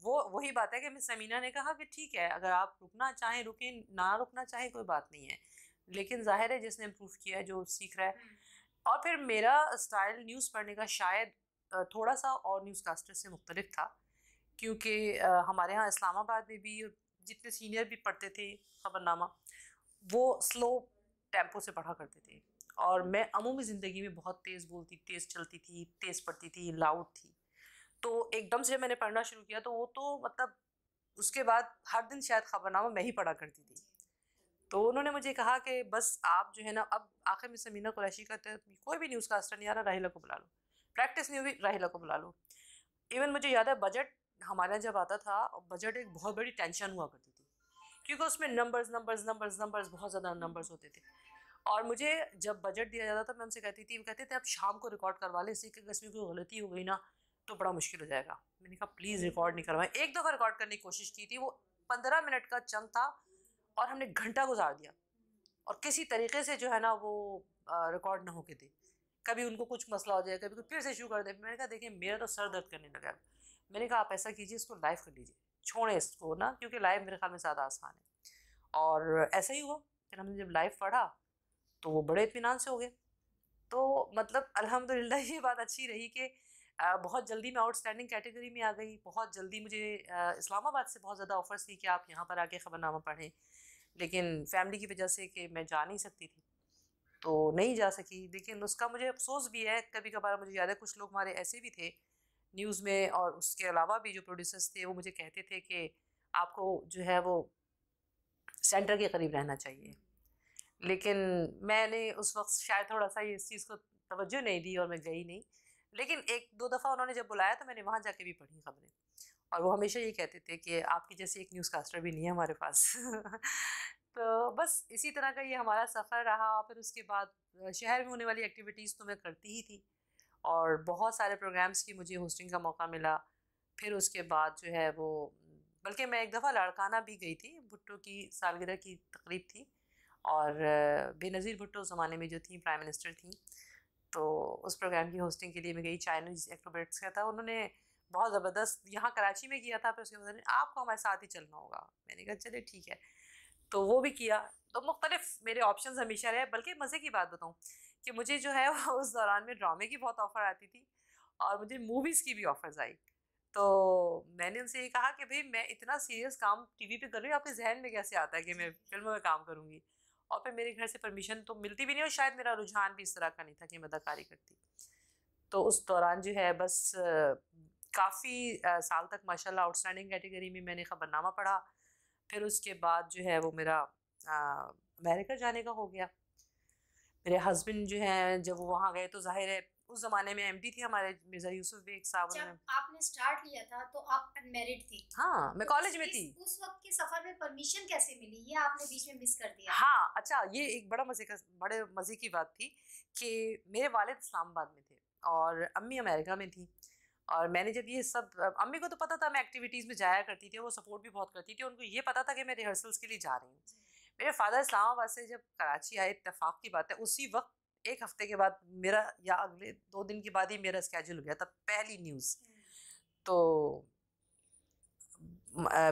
वो वही बात है कि मिस समीना ने कहा कि ठीक है, अगर आप रुकना चाहें रुकें, ना रुकना चाहें कोई बात नहीं है, लेकिन जाहिर है जिसने इम्प्रूव किया है, जो सीख रहा है। और फिर मेरा स्टाइल न्यूज़ पढ़ने का शायद थोड़ा सा और न्यूज़कास्टर से मुख्तलिफ था, क्योंकि हमारे यहाँ इस्लामाबाद में भी जितने सीनियर भी पढ़ते थे ख़बरनामा, वो स्लो टेम्पो से पढ़ा करते थे और मैं अमूमी ज़िंदगी में बहुत तेज़ बोलती, तेज़ चलती थी, तेज़ पढ़ती थी, लाउड थी। तो एकदम से मैंने पढ़ना शुरू किया तो वो तो मतलब उसके बाद हर दिन शायद ख़बरनामा मैं ही पढ़ा करती थी। तो उन्होंने मुझे कहा कि बस आप जो है ना, अब आखिर में समीना कुरैशी कहते हैं कोई भी न्यूज़ कास्टर नहीं आ रहा, राहिला को बुला लो, प्रैक्टिस नहीं हुई, राहिला को बुला लो। इवन मुझे याद है बजट हमारे यहाँ जब आता था, बजट एक बहुत बड़ी टेंशन हुआ करती थी, क्योंकि उसमें नंबर्स नंबर्स नंबर्स नंबर्स बहुत ज़्यादा नंबर्स होते थे। और मुझे जब बजट दिया जाता था मैं उनसे कहती थी, वो कहते थे आप शाम को रिकॉर्ड करवा लें, इसी के इसमें कोई गलती हो गई ना तो बड़ा मुश्किल हो जाएगा। मैंने कहा प्लीज़ रिकॉर्ड नहीं करवाएं। एक दफ़ा रिकॉर्ड करने की कोशिश की थी, वो 15 मिनट का चंक था और हमने घंटा गुजार दिया और किसी तरीके से जो है ना वो रिकॉर्ड ना होके दे। कभी उनको कुछ मसला हो जाए, कभी कुछ फिर से शुरू कर दे। मैंने कहा देखिए मेरा तो सर दर्द करने लगा। मैंने कहा आप ऐसा कीजिए, इसको लाइव कर लीजिए, छोड़ें इसको ना, क्योंकि लाइव मेरे ख्याल में ज़्यादा आसान है। और ऐसा ही हुआ, फिर हमने जब लाइव पढ़ा तो वो बड़े इत्मीनान से हो गए। तो मतलब अल्हम्दुलिल्लाह ये बात अच्छी रही कि बहुत जल्दी मैं आउटस्टैंडिंग कैटेगरी में आ गई। बहुत जल्दी मुझे इस्लामाबाद से बहुत ज़्यादा ऑफ़र्स थी कि आप यहाँ पर आके ख़बरनामा पढ़ें, लेकिन फ़ैमिली की वजह से कि मैं जा नहीं सकती थी तो नहीं जा सकी। लेकिन उसका मुझे अफ़सोस भी है, कभी कभार मुझे याद है कुछ लोग हमारे ऐसे भी थे न्यूज़ में और उसके अलावा भी जो प्रोड्यूसर्स थे वो मुझे कहते थे कि आपको जो है वो सेंटर के करीब रहना चाहिए। लेकिन मैंने उस वक्त शायद थोड़ा सा इस चीज़ को तवज्जो नहीं दी और मैं गई नहीं। लेकिन एक दो दफ़ा उन्होंने जब बुलाया तो मैंने वहाँ जाके भी पढ़ी खबरें और वो हमेशा ये कहते थे कि आपकी जैसी एक न्यूज़ कास्टर भी नहीं है हमारे पास। तो बस इसी तरह का ये हमारा सफ़र रहा। फिर उसके बाद शहर में होने वाली एक्टिविटीज़ तो मैं करती ही थी और बहुत सारे प्रोग्राम्स की मुझे होस्टिंग का मौका मिला। फिर उसके बाद जो है वो, बल्कि मैं एक दफ़ा लाड़काना भी गई थी, भुट्टो की सालगिरह की तकरीब थी और बेनज़ीर भुट्टो उस ज़माने में जो थी प्राइम मिनिस्टर थी, तो उस प्रोग्राम की होस्टिंग के लिए मैं गई। चाइनीज़ एक्रोबैट्स का था, उन्होंने बहुत ज़बरदस्त यहाँ कराची में किया था। फिर उसके बाद आपको हमारे साथ ही चलना होगा। मैंने कहा चले ठीक है, तो वो भी किया। तो मुख्तलिफ मेरे ऑप्शंस हमेशा रहे। बल्कि मज़े की बात बताऊँ कि मुझे जो है वो उस दौरान में ड्रामे की बहुत ऑफ़र आती थी और मुझे मूवीज़ की भी ऑफ़र्स आई। तो मैंने उनसे ये कहा कि भाई मैं इतना सीरियस काम टीवी पे कर रही हूँ, आपके जहन में कैसे आता है कि मैं फिल्मों में काम करूँगी? और फिर मेरे घर से परमिशन तो मिलती भी नहीं और शायद मेरा रुझान भी इस तरह का नहीं था कि मैं अदाकारी करती। तो उस दौरान जो है बस काफ़ी साल तक माशाल्लाह आउटस्टैंडिंग कैटेगरी में मैंने ख़बरनामा पढ़ा। फिर उसके बाद जो है वो मेरा अमेरिका जाने का हो गया। मेरे हस्बैंड जो हैं जब वो वहाँ गए तो ज़ाहिर है उस ज़माने में एमडी थे हमारे मिर्ज़ा यूसुफ बेग साहब। जब आपने स्टार्ट लिया था तो आप अनमैरिड थी। हाँ, मैं तो कॉलेज में थी। उस वक्त के सफर में परमिशन कैसे मिली, ये आपने बीच में मिस कर दिया? हाँ, अच्छा ये एक बड़े मज़े की बात थी कि मेरे वालिद इस्लामाबाद में थे और अम्मी अमेरिका में थी। और मैंने जब ये सब, अम्मी को तो पता था मैं एक्टिविटीज़ में जाया करती थी, वो सपोर्ट भी बहुत करती थी, उनको ये पता था कि मैं रिहर्सल्स के लिए जा रही हूँ। मेरे फादर इस्लामाबाद से जब कराची आए, इत्तेफाक की बात है उसी वक्त 1 हफ्ते के बाद मेरा, या अगले 2 दिन के बाद ही मेरा स्केड्यूल हो गया था, पहली न्यूज़। तो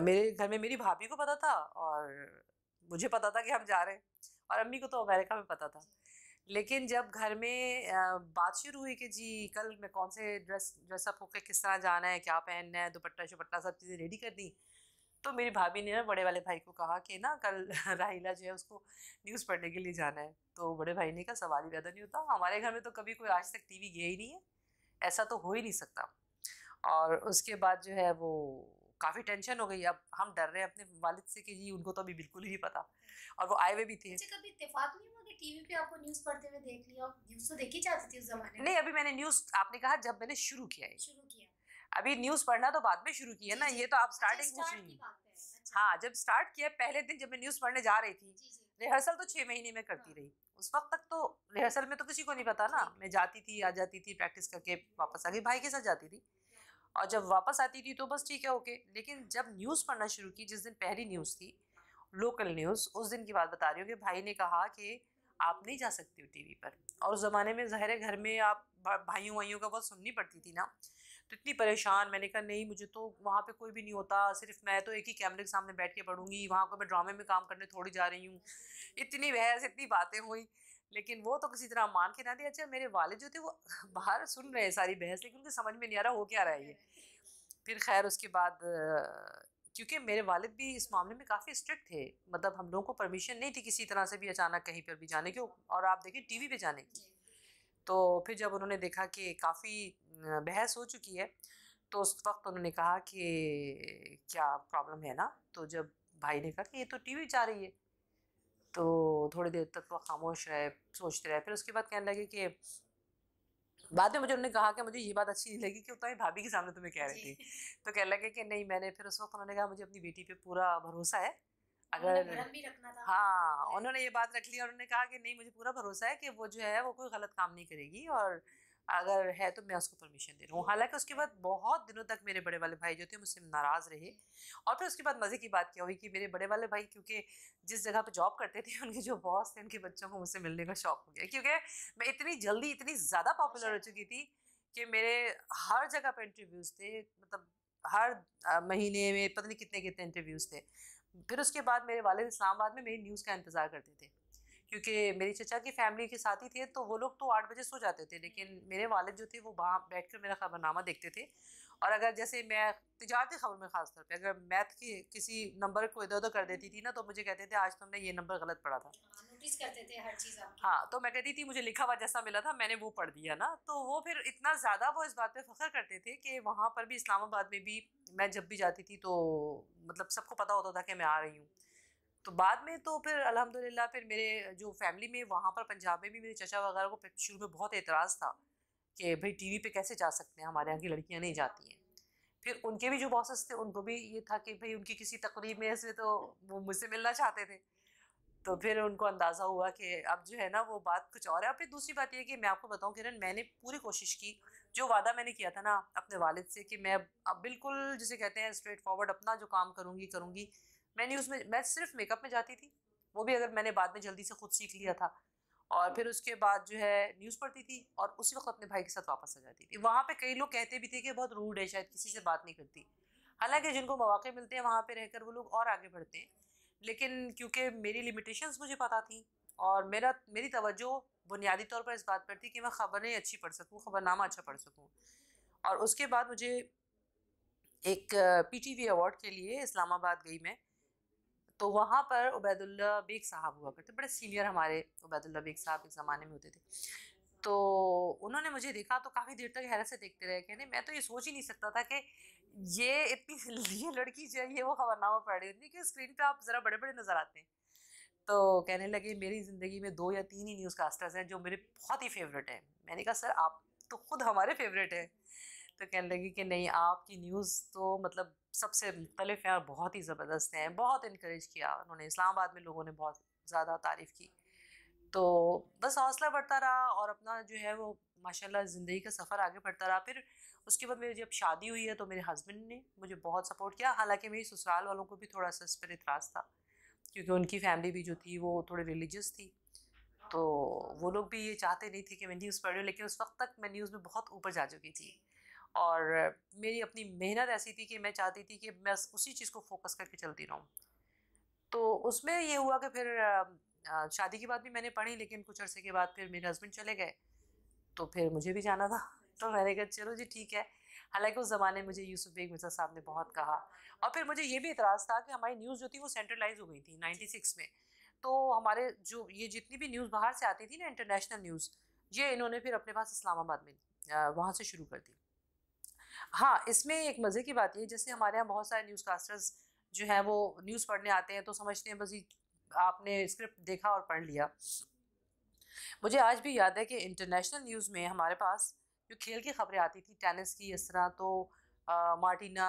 मेरे घर में मेरी भाभी को पता था और मुझे पता था कि हम जा रहे हैं और अम्मी को तो अमेरिका में पता था। लेकिन जब घर में बात शुरू हुई कि जी कल मैं कौन से ड्रेसअप होकर किस तरह जाना है, क्या पहनना है, दुपट्टा शुपट्टा सब चीज़ें रेडी कर दी, तो मेरी भाभी ने ना बड़े वाले भाई को कहा कि ना कल राहिला जो है उसको न्यूज़ पढ़ने के लिए जाना है। तो बड़े भाई ने कहा सवाल ही पैदा नहीं होता, हमारे घर में तो कभी कोई आज तक टीवी गया ही नहीं है, ऐसा तो हो ही नहीं सकता। और उसके बाद जो है वो काफ़ी टेंशन हो गई। अब हम डर रहे हैं अपने वालिद से कि जी उनको तो अभी बिल्कुल ही नहीं पता, और वो आए हुए भी थे। अच्छा, कभी इत्तेफाक नहीं हुआ कि टीवी पे आपको न्यूज़ पढ़ते हुए देख लिया? न्यूज़ तो देखी जाती थी उस ज़माने में। नहीं, अभी मैंने न्यूज़, आपने कहा जब मैंने शुरू किया है, शुरू किया। अभी न्यूज़ पढ़ना तो बाद में शुरू किया जी, ना, जी। ये तो आप अच्छा, स्टार्टिंग पूछ स्टार्ट रही की हैं। बात है। अच्छा। हाँ, जब स्टार्ट किया पहले दिन जब मैं न्यूज़ पढ़ने जा रही थी, जी, जी। रिहर्सल तो 6 महीने में करती हाँ। रही। उस वक़्त तक तो रिहर्सल में तो किसी को नहीं पता ना, ठीक। मैं जाती थी, आ जाती थी, प्रैक्टिस करके वापस आ गई, भाई के साथ जाती थी। और जब वापस आती थी तो बस ठीक है, ओके। लेकिन जब न्यूज़ पढ़ना शुरू की, जिस दिन पहली न्यूज़ थी, लोकल न्यूज़, उस दिन की बात बता रही हूँ कि भाई ने कहा कि आप नहीं जा सकती हो टीवी पर। और उस ज़माने में ज़ाहिर है घर में आप भाइयों-वाइयों का बहुत सुननी पड़ती थी ना, तो इतनी परेशान। मैंने कहा नहीं, मुझे तो वहाँ पे कोई भी नहीं होता, सिर्फ मैं तो एक ही कैमरे के सामने बैठ के पढ़ूंगी, वहाँ को मैं ड्रामे में काम करने थोड़ी जा रही हूँ। इतनी बहस, इतनी बातें हुई, लेकिन वो तो किसी तरह मान के ना दिया। अच्छा, मेरे वालिद जो थे वो बाहर सुन रहे हैं सारी बहस, लेकिन उनको समझ में नहीं आ रहा हो क्या रहा है ये। फिर खैर उसके बाद क्योंकि मेरे वालिद भी इस मामले में काफ़ी स्ट्रिक्ट थे, मतलब हम लोगों को परमिशन नहीं थी किसी तरह से भी अचानक कहीं पर भी जाने की, और आप देखिए टीवी पे जाने की। तो फिर जब उन्होंने देखा कि काफ़ी बहस हो चुकी है, तो उस वक्त उन्होंने कहा कि क्या प्रॉब्लम है ना। तो जब भाई ने कहा कि ये तो टीवी जा रही है, तो थोड़ी देर तक वो खामोश रहे, सोचते रहे। फिर उसके बाद कहने लगे कि बाद में मुझे उन्होंने कहा कि मुझे ये बात अच्छी नहीं लगी कि तुम्हारी भाभी के सामने तुम्हें कह रही थी। जी। तो कहने लगे कि नहीं, मैंने फिर उस वक्त उन्होंने कहा मुझे अपनी बेटी पे पूरा भरोसा है। उन्होंने अगर भरम भी रखना था। हाँ, उन्होंने ये बात रख ली और उन्होंने कहा कि नहीं, मुझे पूरा भरोसा है कि वो जो है वो कोई गलत काम नहीं करेगी, और अगर है तो मैं उसको परमिशन दे रही हूँ। हालांकि उसके बाद बहुत दिनों तक मेरे बड़े वाले भाई जो थे मुझसे नाराज़ रहे। और फिर उसके बाद मज़े की बात क्या हुई कि मेरे बड़े वाले भाई, क्योंकि जिस जगह पे जॉब करते थे उनके जो बॉस थे, उनके बच्चों को मुझसे मिलने का शौक हो गया, क्योंकि मैं इतनी जल्दी इतनी ज़्यादा पॉपुलर हो चुकी थी कि मेरे हर जगह पे इंटरव्यूज़ थे। मतलब हर महीने में पता नहीं कितने कितने इंटरव्यूज़ थे। फिर उसके बाद मेरे वालिद इस्लामाबाद में मेरी न्यूज़ का इंतज़ार करते थे, क्योंकि मेरी चचा की फैमिली के साथ ही थे, तो वो लोग तो 8 बजे सो जाते थे, लेकिन मेरे वालिद जो थे वो वहाँ बैठकर मेरा खबरनामा देखते थे। और अगर जैसे मैं तिजारती खबर में ख़ास तौर पे अगर मैथ की किसी नंबर को इधर-उधर कर देती थी ना, तो मुझे कहते थे आज तुमने ये नंबर गलत पढ़ा था। हाँ, नोटिस करते थे हर चीज़ आपकी। हाँ, तो मैं कहती थी मुझे लिखा हुआ जैसा मिला था मैंने वो पढ़ दिया ना, तो वो फिर इतना ज़्यादा वो इस बात पे फ़ख्र करते थे कि वहाँ पर भी इस्लामाबाद में भी मैं जब भी जाती थी तो मतलब सबको पता होता था कि मैं आ रही हूँ। तो बाद में तो फिर अल्हम्दुलिल्लाह फिर मेरे जो फैमिली में वहाँ पर पंजाब में भी मेरे चचा वगैरह को शुरू में बहुत एतराज़ था कि भाई टीवी पे कैसे जा सकते हैं, हमारे यहाँ की लड़कियाँ नहीं जाती हैं। फिर उनके भी जो बॉसेस थे उनको भी ये था कि भाई उनकी किसी तकरीब में ऐसे तो वो मुझसे मिलना चाहते थे। तो फिर उनको अंदाज़ा हुआ कि अब जो है ना वो बात कुछ और है। और फिर दूसरी बात ये है कि मैं आपको बताऊँ किरण, मैंने पूरी कोशिश की, जो वादा मैंने किया था ना अपने वालिद से कि मैं अब बिल्कुल जिसे कहते हैं स्ट्रेट फॉरवर्ड अपना जो काम करूँगी करूँगी। मैंने उसमें मैं सिर्फ मेकअप में जाती थी, वो भी अगर मैंने बाद में जल्दी से खुद सीख लिया था। और फिर उसके बाद जो है न्यूज़ पढ़ती थी और उसी वक्त अपने भाई के साथ वापस आ जाती थी। वहाँ पे कई लोग कहते भी थे कि बहुत रूड है, शायद किसी से बात नहीं करती। हालांकि जिनको मौके मिलते हैं वहाँ पे रहकर वो लोग और आगे बढ़ते हैं, लेकिन क्योंकि मेरी लिमिटेशंस मुझे पता थी और मेरी तवज्जो बुनियादी तौर पर इस बात पर थी कि मैं ख़बरें अच्छी पढ़ सकूँ, ख़बरनामा अच्छा पढ़ सकूँ। और उसके बाद मुझे एक पीटीवी अवार्ड के लिए इस्लामाबाद गई मैं, तो वहाँ पर उबैदुल्ला बेग साहब हुआ करते, बड़े सीनियर हमारे उबैदुल्ला बेग साहब एक ज़माने में होते थे। तो उन्होंने मुझे देखा तो काफ़ी देर तक हैरत से देखते रहे, कहने मैं तो ये सोच ही नहीं सकता था कि ये इतनी ये लड़की जो है ये वो खबरनामा पढ़ रही होती, कि स्क्रीन पे आप ज़रा बड़े बड़े नज़र आते हैं। तो कहने लगे मेरी ज़िंदगी में 2 या 3 ही न्यूज़ कास्टर्स हैं जो मेरे बहुत ही फेवरेट हैं। मैंने कहा सर आप तो खुद हमारे फेवरेट हैं। तो कहने लगी कि नहीं, आपकी न्यूज़ तो मतलब सबसे मुख्तलिफ है और बहुत ही ज़बरदस्त हैं। बहुत इनकरेज किया उन्होंने, इस्लामाबाद में लोगों ने बहुत ज़्यादा तारीफ़ की। तो बस हौसला बढ़ता रहा और अपना जो है वो माशाल्लाह ज़िंदगी का सफ़र आगे बढ़ता रहा। फिर उसके बाद मेरी जब शादी हुई है तो मेरे हस्बैंड ने मुझे बहुत सपोर्ट किया। हालांकि मेरी ससुराल वालों को भी थोड़ा सा इस पर इतराज़ था, क्योंकि उनकी फैमिली भी जो थी वो थोड़ी रिलीजियस थी। तो वो लोग भी ये चाहते नहीं थे कि मैं न्यूज़ पढ़ रही हूँ, लेकिन उस वक्त तक मैं न्यूज़ में बहुत ऊपर जा चुकी थी। और मेरी अपनी मेहनत ऐसी थी कि मैं चाहती थी कि मैं उसी चीज़ को फोकस करके चलती रहूँ। तो उसमें ये हुआ कि फिर शादी के बाद भी मैंने पढ़ी, लेकिन कुछ अरसे के बाद फिर मेरे हस्बैंड चले गए, तो फिर मुझे भी जाना था। तो मैंने कहा चलो जी ठीक है। हालांकि उस ज़माने में मुझे यूसुफ बेग मिर्ज़ा साहब ने बहुत कहा। और फिर मुझे ये भी इतराज़ था कि हमारी न्यूज़ जो थी वो सेंट्रलाइज हो गई थी 96 में। तो हमारे जो ये जितनी भी न्यूज़ बाहर से आती थी ना, इंटरनेशनल न्यूज़, ये इन्होंने फिर अपने पास इस्लामाबाद में वहाँ से शुरू कर दी। हाँ, इसमें एक मज़े की बात ये है, जैसे हमारे यहाँ बहुत सारे न्यूज़ कास्टर्स जो हैं वो न्यूज़ पढ़ने आते हैं तो समझते हैं बस ये आपने स्क्रिप्ट देखा और पढ़ लिया। मुझे आज भी याद है कि इंटरनेशनल न्यूज़ में हमारे पास जो खेल की खबरें आती थी टेनिस की, इस तरह तो मार्टिना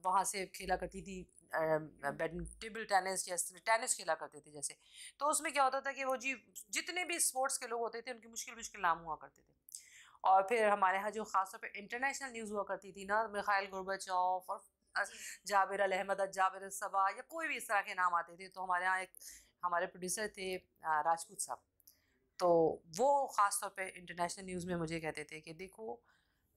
वहाँ से खेला करती थी, टेबल टेनिस या टेनिस खेला करते थे जैसे। तो उसमें क्या होता था कि वो जी जितने भी स्पोर्ट्स के लोग होते थे उनके मुश्किल मुश्किल नाम हुआ करते थे। और फिर हमारे यहाँ जो ख़ास तौर पे इंटरनेशनल न्यूज़ हुआ करती थी ना, मिखाइल गोर्बाचोव और जी। जाबिर अल अहमद, जाबिर सबा या कोई भी इस तरह के नाम आते थे, तो हमारे यहाँ एक हमारे प्रोड्यूसर थे राजपूत साहब, तो वो ख़ास तौर पे इंटरनेशनल न्यूज़ में मुझे कहते थे कि देखो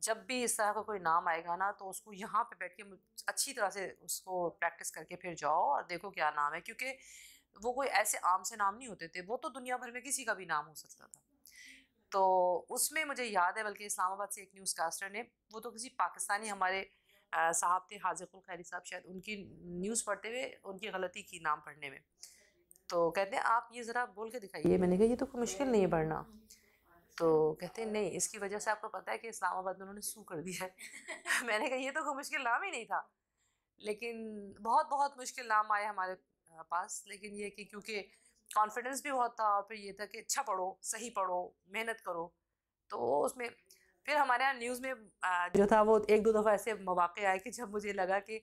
जब भी इस तरह का कोई नाम आएगा ना तो उसको यहाँ पे बैठ के अच्छी तरह से उसको प्रैक्टिस करके फिर जाओ और देखो क्या नाम है, क्योंकि वो कोई ऐसे आम से नाम नहीं होते थे, वो तो दुनिया भर में किसी का भी नाम हो सकता था। तो उसमें मुझे याद है, बल्कि इस्लामाबाद से एक न्यूज़ कास्टर ने, वो तो किसी पाकिस्तानी हमारे साहब थे, हाजिकुल खैरी साहब, शायद उनकी न्यूज़ पढ़ते हुए उनकी गलती की नाम पढ़ने में, तो कहते हैं आप ये ज़रा बोल के दिखाइए। मैंने कहा ये तो कोई मुश्किल नहीं है पढ़ना। तो कहते हैं नहीं, इसकी वजह से आपको पता है कि इस्लामाबाद में उन्होंने सू कर दिया है। मैंने कहा ये तो कोई मुश्किल नाम ही नहीं था, लेकिन बहुत बहुत मुश्किल नाम आए हमारे पास, लेकिन ये कि क्योंकि कॉन्फिडेंस भी बहुत था और फिर ये था कि अच्छा पढ़ो, सही पढ़ो, मेहनत करो, तो उसमें फिर हमारे यहाँ न्यूज़ में जो था वो एक दो दफ़ा ऐसे मौक़े आए कि जब मुझे लगा कि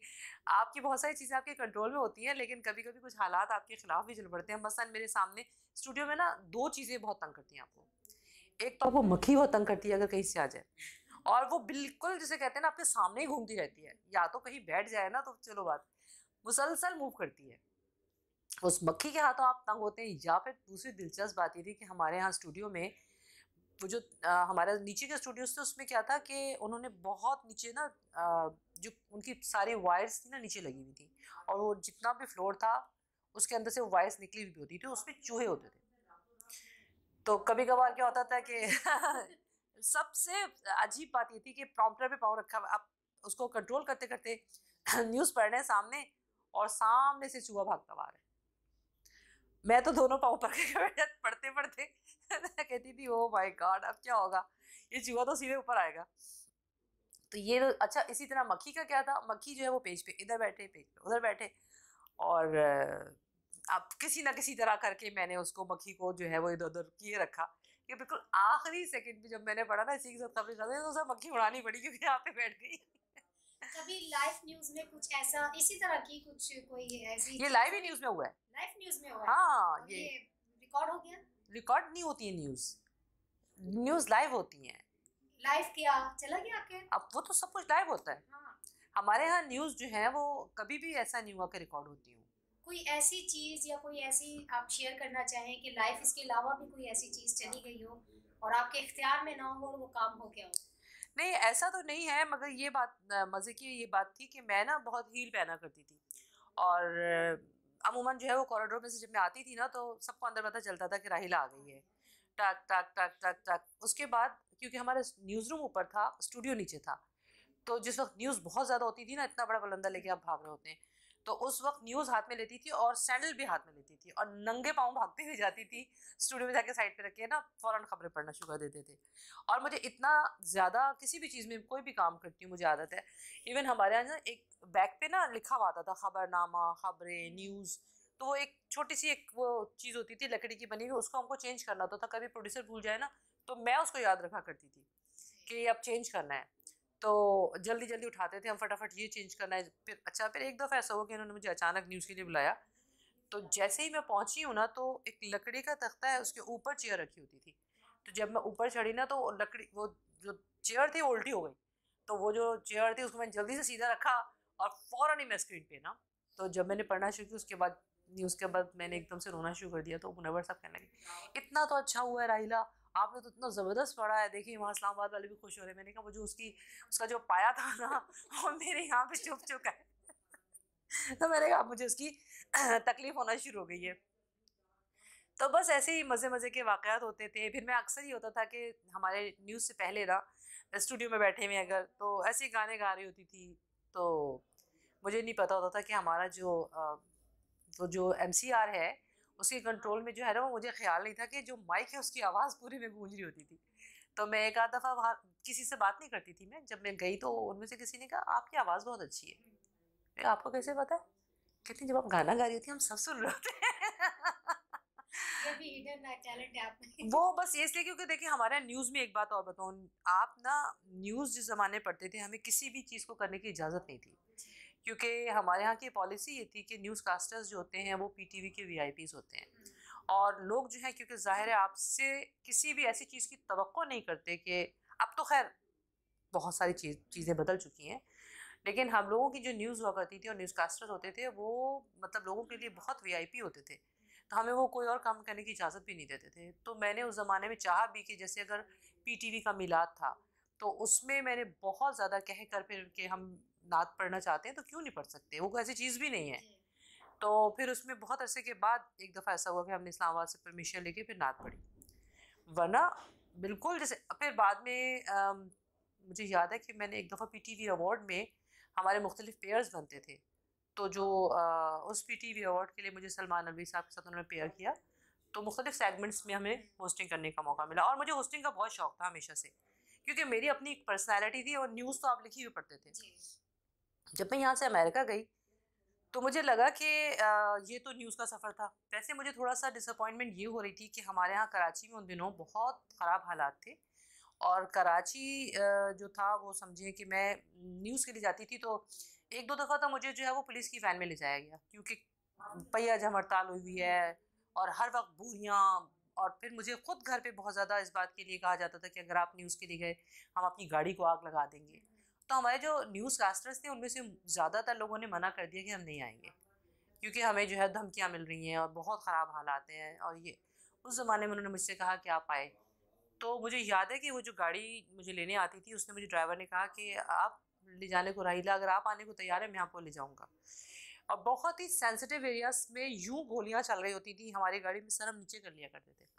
आपकी बहुत सारी चीज़ें आपके कंट्रोल में होती हैं, लेकिन कभी कभी कुछ हालात आपके ख़िलाफ़ भी चल पड़ते हैं। मसलन मेरे सामने स्टूडियो में ना दो चीज़ें बहुत तंग करती हैं आपको। एक तो आपको मक्खी बहुत तंग करती है अगर कहीं से आ जाए, और वो बिल्कुल जिसे कहते हैं ना आपके सामने ही घूमती रहती है, या तो कहीं बैठ जाए ना तो चलो बात, मुसलसल मूव करती है। उस मक्खी के हाथों आप तंग होते हैं। या फिर दूसरी दिलचस्प बात ये थी कि हमारे यहाँ स्टूडियो में वो जो हमारा नीचे के स्टूडियोज थे उसमें क्या था कि उन्होंने बहुत नीचे ना जो उनकी सारी वायर्स थी ना नीचे लगी हुई थी, और वो जितना भी फ्लोर था उसके अंदर से वो वायर्स निकली हुई होती थी, उसमें चूहे होते थे। तो कभी कभार क्या होता था कि सबसे अजीब बात ये थी कि प्रॉम्प्टर पे पाँव रखा अब उसको कंट्रोल करते करते न्यूज़ पढ़ रहे हैं सामने, और सामने से चूहा भागता हुआ आ रहा है। मैं तो दोनों पाँव पकड़ के पढ़ते पढ़ते कहती थी ओ माय गॉड अब क्या होगा, ये चूहा तो सीधे ऊपर आएगा। तो ये अच्छा, इसी तरह मक्खी का क्या था, मक्खी जो है वो पेज पे इधर बैठे, पेज पे उधर बैठे, और अब किसी ना किसी तरह करके मैंने उसको मक्खी को जो है वो इधर उधर किए रखा कि बिल्कुल आखिरी सेकंड में जब मैंने पढ़ा ना इसी के साथ खबरें खबरें तो सब मक्खी उड़ानी पड़ी क्योंकि यहाँ पे बैठ गई। कभी लाइव न्यूज में कुछ ऐसा इसी तरह की कुछ कोई ऐसी ये लाइव ही न्यूज में हुआ है। लाइव न्यूज में हुआ है? हाँ, और ये रिकॉर्ड हो गया? रिकॉर्ड नहीं होती है न्यूज, न्यूज लाइव होती है। लाइव किया चला गया क्या? अब वो तो सब कुछ लाइव होता है। हाँ। हमारे यहाँ न्यूज जो है वो कभी भी ऐसा नहीं हुआ कि रिकॉर्ड होती हो। कोई ऐसी चीज या कोई ऐसी आप शेयर करना चाहें कि लाइफ इसके अलावा भी कोई ऐसी चीज चली गई हो और आपके इख्तियार में ना हो और वो काम हो गया हो? नहीं, ऐसा तो नहीं है, मगर ये बात मज़े की ये बात थी कि मैं ना बहुत हील पहना करती थी, और अमूमन जो है वो कॉरिडोर में से जब मैं आती थी ना तो सबको अंदर पता चलता था कि राहिला आ गई है, टक टक टक टक टक। उसके बाद क्योंकि हमारा न्यूज़ रूम ऊपर था, स्टूडियो नीचे था, तो जिस वक्त न्यूज़ बहुत ज़्यादा होती थी ना, इतना बड़ा बलंदा लेके आप भाग रहे होते हैं, तो उस वक्त न्यूज़ हाथ में लेती थी और सैंडल भी हाथ में लेती थी और नंगे पाँव भागते हुए जाती थी स्टूडियो में, जाके साइड पे रख के ना फ़ौरन खबरें पढ़ना शुरू कर देते थे। और मुझे इतना ज़्यादा किसी भी चीज़ में कोई भी काम करती हूँ मुझे आदत है, इवन हमारे यहाँ ना एक बैग पे ना लिखा हुआ आता था खबरनामा, खबरें, न्यूज़, तो वो एक छोटी सी एक वो चीज़ होती थी लकड़ी की बनी हुई, उसको हमको चेंज करना होता था, कभी प्रोड्यूसर भूल जाए ना तो मैं उसको याद रखा करती थी कि ये अब चेंज करना है, तो जल्दी जल्दी उठाते थे हम फटाफट, ये चेंज करना है। फिर अच्छा, फिर एक दफ़ा ऐसा हुआ कि उन्होंने मुझे अचानक न्यूज़ के लिए बुलाया, तो जैसे ही मैं पहुंची हूँ ना तो एक लकड़ी का तख्ता है, उसके ऊपर चेयर रखी होती थी, तो जब मैं ऊपर चढ़ी ना तो लकड़ी वो जो चेयर थी वो उल्टी हो गई, तो वो जो चेयर थी उसको मैंने जल्दी से सीधा रखा और फ़ौरन ही मैं स्क्रीन पे ना, तो जब मैंने पढ़ना शुरू किया उसके बाद न्यूज़ के बाद मैंने एकदम से रोना शुरू कर दिया, तो मुनव्वर साहब कहने लगे इतना तो अच्छा हुआ है राहिला, आपने तो इतना ज़बरदस्त पढ़ा है, देखिए वहाँ इस्लामाबाद वाले भी खुश हो रहे हैं। मैंने कहा वो जो उसका जो पाया था ना वो मेरे यहाँ पे चुप चुका है। तो मैंने कहा मुझे उसकी तकलीफ होना शुरू हो गई है। तो बस ऐसे ही मज़े मज़े के वाक़यात होते थे। फिर मैं अक्सर ही होता था कि हमारे न्यूज़ से पहले ना स्टूडियो में बैठे हुए अगर तो ऐसे ही गाने गा रही होती थी, तो मुझे नहीं पता होता था कि हमारा वो जो एमसीआर है उसके कंट्रोल में जो है ना, वो मुझे ख्याल नहीं था कि जो माइक है उसकी आवाज़ पूरी में गूंज रही होती थी। तो मैं एक आध दफ़ा वहाँ किसी से बात नहीं करती थी मैं, जब मैं गई तो उनमें से किसी ने कहा आपकी आवाज़ बहुत अच्छी है। मैं कहा, आपको कैसे पता है? कहती जब आप गाना गा रही होती हम सब सुन रहे होते हैं। ये भी हिडन टैलेंट है आप में। वो बस ये इसलिए क्योंकि देखिए हमारे यहाँ न्यूज़ में एक बात और बताऊँ, आप ना न्यूज़ जिस ज़माने पढ़ते थे हमें किसी भी चीज़ को करने की इजाज़त नहीं थी। क्योंकि हमारे यहाँ की पॉलिसी ये थी कि न्यूज़ कास्टर्स जो होते हैं वो पीटीवी के वीआईपीज़ होते हैं। और लोग जो हैं क्योंकि ज़ाहिर है आपसे किसी भी ऐसी चीज़ की तवक्को नहीं करते कि अब तो ख़ैर बहुत सारी चीज़ें बदल चुकी हैं। लेकिन हम लोगों की जो न्यूज़ हुआ करती थी और न्यूज़ कास्टर्स होते थे वो मतलब लोगों के लिए बहुत वीआईपी होते थे। तो हमें वो कोई और काम करने की इजाज़त भी नहीं देते थे। तो मैंने उस ज़माने में चाहा भी कि जैसे अगर पीटीवी का मिलाद था, तो उसमें मैंने बहुत ज़्यादा कह कर फिर कि हम नात पढ़ना चाहते हैं तो क्यों नहीं पढ़ सकते? वो कोई ऐसी चीज़ भी नहीं है। तो फिर उसमें बहुत अरसे के बाद एक दफ़ा ऐसा हुआ कि हमने इस्लामाबाद से परमिशन लेके फिर नात पढ़ी। वरना बिल्कुल जैसे फिर बाद में मुझे याद है कि मैंने एक दफ़ा पीटीवी अवार्ड में हमारे मुख्तलिफ पेयर्स बनते थे। तो जो उस पीटीवी अवार्ड के लिए मुझे सलमान नबी साहब के साथ उन्होंने पेयर किया। तो मुख्तलिफ सेगमेंट्स में हमें होस्टिंग करने का मौका मिला और मुझे होस्टिंग का बहुत शौक था हमेशा से, क्योंकि मेरी अपनी एक पर्सनैलिटी थी और न्यूज़ तो आप लिखी हुई पढ़ते थे। जब मैं यहाँ से अमेरिका गई तो मुझे लगा कि ये तो न्यूज़ का सफ़र था। वैसे मुझे थोड़ा-सा डिसअपॉइंटमेंट ये हो रही थी कि हमारे यहाँ कराची में उन दिनों बहुत ख़राब हालात थे और कराची जो था वो समझिए कि मैं न्यूज़ के लिए जाती थी तो 1-2 दफ़ा तो मुझे जो है वो पुलिस की वैन में ले जाया गया, क्योंकि पहिया जम हड़ताल हुई हुई है और हर वक़्त बोरियाँ। और फिर मुझे खुद घर पे बहुत ज़्यादा इस बात के लिए कहा जाता था कि अगर आप न्यूज़ के लिए गए, हम अपनी गाड़ी को आग लगा देंगे। तो हमारे जो न्यूज़ कास्टर्स थे उनमें से ज़्यादातर लोगों ने मना कर दिया कि हम नहीं आएँगे, क्योंकि हमें जो है धमकियाँ मिल रही हैं और बहुत ख़राब हालात हैं और ये। उस ज़माने में उन्होंने मुझसे कहा कि आप आए। तो मुझे याद है कि वो जो गाड़ी मुझे लेने आती थी उसने मुझे ड्राइवर ने कहा कि आप ले जाने को राहीला, अगर आप आने को तैयार है मैं आपको ले जाऊँगा। और बहुत ही सेंसिटिव एरियाज़ में यूँ गोलियाँ चल रही होती थी हमारी गाड़ी में, सर हम नीचे कर लिया करते थे।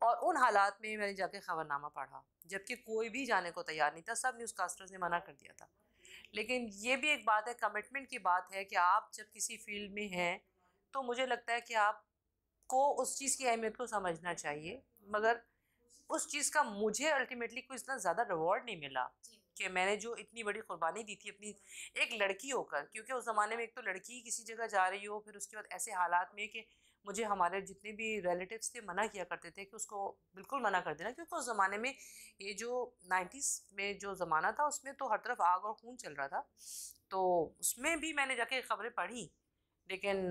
और उन हालात में मैंने जाके खबरनामा पढ़ा, जबकि कोई भी जाने को तैयार नहीं था, सब न्यूज़ कास्टर्स ने मना कर दिया था। लेकिन ये भी एक बात है, कमिटमेंट की बात है कि आप जब किसी फील्ड में हैं तो मुझे लगता है कि आपको उस चीज़ की अहमियत को समझना चाहिए। मगर उस चीज़ का मुझे अल्टीमेटली कोई इतना ज़्यादा रिवॉर्ड नहीं मिला कि मैंने जो इतनी बड़ी कुर्बानी दी थी अपनी एक लड़की होकर, क्योंकि उस ज़माने में एक तो लड़की किसी जगह जा रही हो, फिर उसके बाद ऐसे हालात में कि मुझे हमारे जितने भी रिलेटिव्स थे मना किया करते थे कि उसको बिल्कुल मना कर देना, क्योंकि उस ज़माने में ये जो 90s में जो ज़माना था उसमें तो हर तरफ आग और खून चल रहा था। तो उसमें भी मैंने जाके खबरें पढ़ी, लेकिन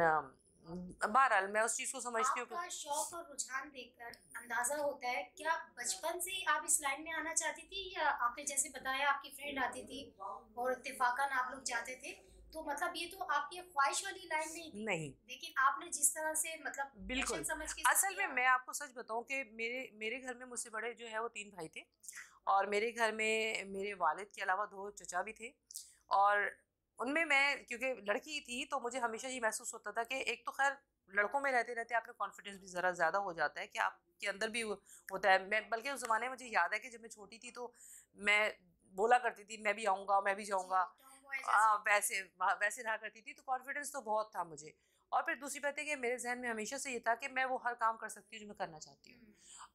बहरहाल मैं उस चीज़ को समझती हूँ कि आपका शौक और रुझान देखकर अंदाजा होता है, क्या बचपन से ही आप इस लाइन में आना चाहती थी, या आपने जैसे बताया आपकी फ्रेंड आती थी और इत्तेफाकन आप लोग जाते थे, तो मतलब ये तो आपकी ख्वाहिश वाली लाइन नहीं थी, नहीं, लेकिन आपने जिस तरह से मतलब बिल्कुल। पैशन समझ के असल में किया। मैं आपको सच बताऊँ कि मेरे घर में मुझसे बड़े जो है वो 3 भाई थे और मेरे घर में मेरे वालिद के अलावा 2 चचा भी थे। और उनमें मैं क्योंकि लड़की थी तो मुझे हमेशा ये महसूस होता था कि एक तो ख़ैर लड़कों में रहते-रहते आपका कॉन्फिडेंस भी ज़रा ज़्यादा हो जाता है कि आपके अंदर भी वो होता है। मैं बल्कि उस ज़माने में मुझे याद है कि जब मैं छोटी थी तो मैं बोला करती थी मैं भी आऊँगा, मैं भी जाऊँगा। वैसे रहा करती थी, तो कॉन्फिडेंस तो बहुत था मुझे। और फिर दूसरी बात है कि मेरे ज़हन में हमेशा से ये था कि मैं वो हर काम कर सकती हूँ जो मैं करना चाहती हूँ।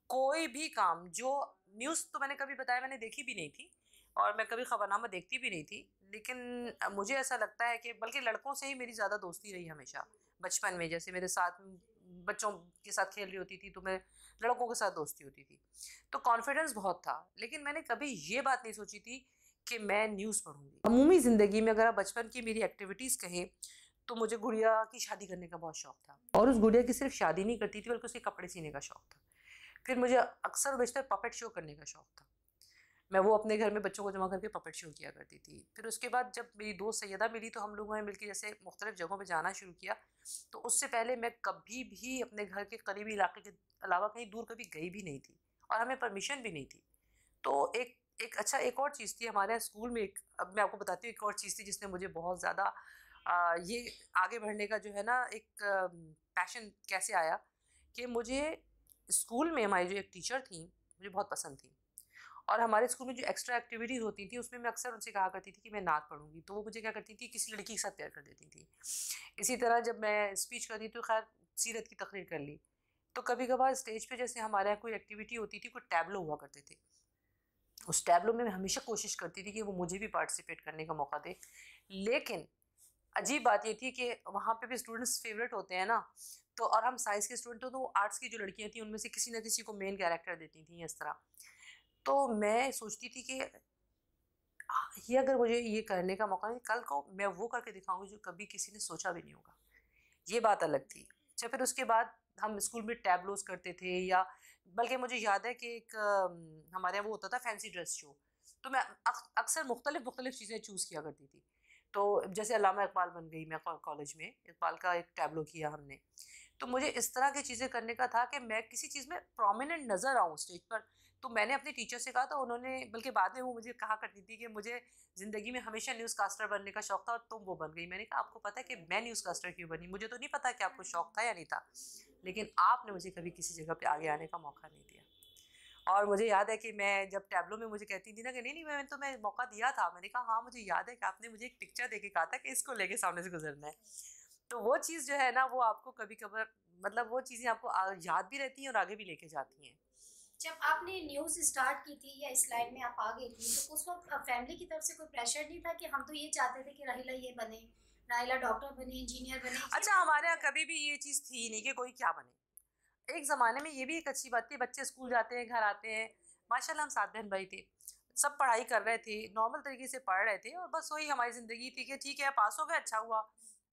कोई भी काम जो न्यूज़ तो मैंने कभी बताया मैंने देखी भी नहीं थी और मैं कभी खबरनामा देखती भी नहीं थी। लेकिन मुझे ऐसा लगता है कि बल्कि लड़कों से ही मेरी ज़्यादा दोस्ती रही हमेशा। बचपन में जैसे मेरे साथ बच्चों के साथ खेल रही होती थी तो मैं लड़कों के साथ दोस्ती होती थी। तो कॉन्फिडेंस बहुत था। लेकिन मैंने कभी ये बात नहीं सोची थी कि मैं न्यूज़ पढ़ूँगी। अमूमी ज़िंदगी में अगर आप बचपन की मेरी एक्टिविटीज़ कहें तो मुझे गुड़िया की शादी करने का बहुत शौक था और उस गुड़िया की सिर्फ शादी नहीं करती थी बल्कि उसके कपड़े सीने का शौक था। फिर मुझे अक्सर बेशतर पपेट शो करने का शौक था। मैं वो अपने घर में बच्चों को जमा करके पपेट शो किया करती थी। फिर उसके बाद जब मेरी दोस्त सैयदा मिली तो हम लोगों ने मिलकर जैसे मुख्तलिफ जगहों पे जाना शुरू किया। तो उससे पहले मैं कभी भी अपने घर के करीबी इलाके के अलावा कहीं दूर कभी गई भी नहीं थी और हमें परमिशन भी नहीं थी। तो एक और चीज़ थी हमारे यहाँ स्कूल में। अब मैं आपको बताती हूँ एक और चीज़ थी जिसने मुझे बहुत ज़्यादा ये आगे बढ़ने का जो है ना एक पैशन कैसे आया कि मुझे स्कूल में हमारी जो एक टीचर थी मुझे बहुत पसंद थी। और हमारे स्कूल में जो एक्स्ट्रा एक्टिविटीज़ होती थी उसमें मैं अक्सर उनसे कहा करती थी कि मैं नात पढ़ूंगी, तो वो मुझे क्या करती थी किसी लड़की के साथ प्यार कर देती थी। इसी तरह जब मैं स्पीच करती तो खैर सीरत की तकरीर कर ली। तो कभी कभार स्टेज पे जैसे हमारे यहाँ कोई एक्टिविटी होती थी, कोई टैबलो हुआ करते थे, उस टैबलो में मैं हमेशा कोशिश करती थी कि वो मुझे भी पार्टिसिपेट करने का मौका दे। लेकिन अजीब बात ये थी कि वहाँ पे भी स्टूडेंट्स फेवरेट होते हैं ना, तो और हम साइंस के स्टूडेंट तो आर्ट्स की जो लड़कियाँ थी उनमें से किसी न किसी को मेन कैरेक्टर देती थी इस तरह। तो मैं सोचती थी कि ये अगर मुझे ये करने का मौका नहीं, कल को मैं वो करके दिखाऊंगी जो कभी किसी ने सोचा भी नहीं होगा। ये बात अलग थी। अच्छा, फिर उसके बाद हम स्कूल में टैबलोस करते थे, या बल्कि मुझे याद है कि एक हमारे यहाँ वो होता था फैंसी ड्रेस शो, तो मैं अक्सर मुख्तलिफ मुख्तलिफ चीज़ें चूज़ किया करती थी। तो जैसे अल्लामा इकबाल बन गई मैं कॉलेज में, इकबाल का एक टैबलो किया हमने। तो मुझे इस तरह की चीज़ें करने का था कि मैं किसी चीज़ में प्रोमिनेंट नज़र आऊँ स्टेज पर। तो मैंने अपने टीचर से कहा, तो उन्होंने, बल्कि बाद में वो मुझे कहा करती थी कि मुझे ज़िंदगी में हमेशा न्यूज़ कास्टर बनने का शौक था और तुम वो बन गई। मैंने कहा आपको पता है कि मैं न्यूज़ कास्टर क्यों बनी? मुझे तो नहीं पता कि आपको शौक था या नहीं था, लेकिन आपने मुझे कभी किसी जगह पे आगे आने का मौका नहीं दिया। और मुझे याद है कि मैं जब टैबलो में मुझे कहती थी ना कि नहीं नहीं मैं मौका दिया था, मैंने कहा हाँ मुझे याद है कि आपने मुझे एक पिक्चर दे के कहा था कि इसको लेके सामने से गुजरना है। तो वो चीज़ जो है ना, वो आपको कभी कभार, मतलब वो चीज़ें आपको याद भी रहती हैं और आगे भी लेके जाती हैं। जब आपने न्यूज़ स्टार्ट की थी या इस लाइन में आप आ गई थी, तो उस वक्त फैमिली की तरफ से कोई प्रेशर नहीं था कि हम तो ये चाहते थे कि राहिला ये बने, राहिला डॉक्टर बने, इंजीनियर बने? अच्छा, हमारे यहाँ कभी भी ये चीज़ थी नहीं कि कोई क्या बने। एक ज़माने में ये भी एक अच्छी बात थी, बच्चे स्कूल जाते हैं, घर आते हैं, माशाल्लाह हम 7 बहन भाई थे, सब पढ़ाई कर रहे थे, नॉर्मल तरीके से पढ़ रहे थे, और बस वही हमारी ज़िंदगी थी कि ठीक है पास हो गए, अच्छा हुआ,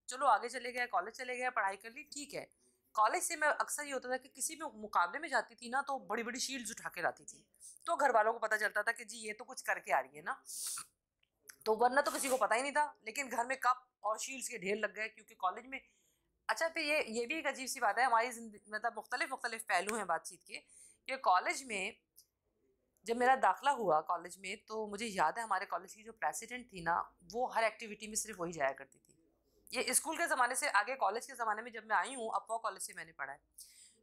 चलो आगे चले गए, कॉलेज चले गए, पढ़ाई कर ली, ठीक है। कॉलेज से मैं अक्सर ये होता था कि किसी भी मुकाबले में जाती थी ना, तो बड़ी बड़ी शील्ड्स उठा के लाती थी, तो घर वालों को पता चलता था कि जी ये तो कुछ करके आ रही है ना, तो वरना तो किसी को पता ही नहीं था। लेकिन घर में कप और शील्ड्स के ढेर लग गए क्योंकि कॉलेज में। अच्छा, फिर ये भी एक अजीब सी बात है हमारी मतलब मुख्तलिफ मुख्तलिफ पहलू हैं बातचीत के, कि कॉलेज में जब मेरा दाखिला हुआ कॉलेज में, तो मुझे याद है हमारे कॉलेज की जो प्रेसिडेंट थी ना, वो हर एक्टिविटी में सिर्फ वही जाया करती थी। ये स्कूल के ज़माने से आगे कॉलेज के ज़माने में जब मैं आई हूँ, अफवा कॉलेज से मैंने पढ़ा है,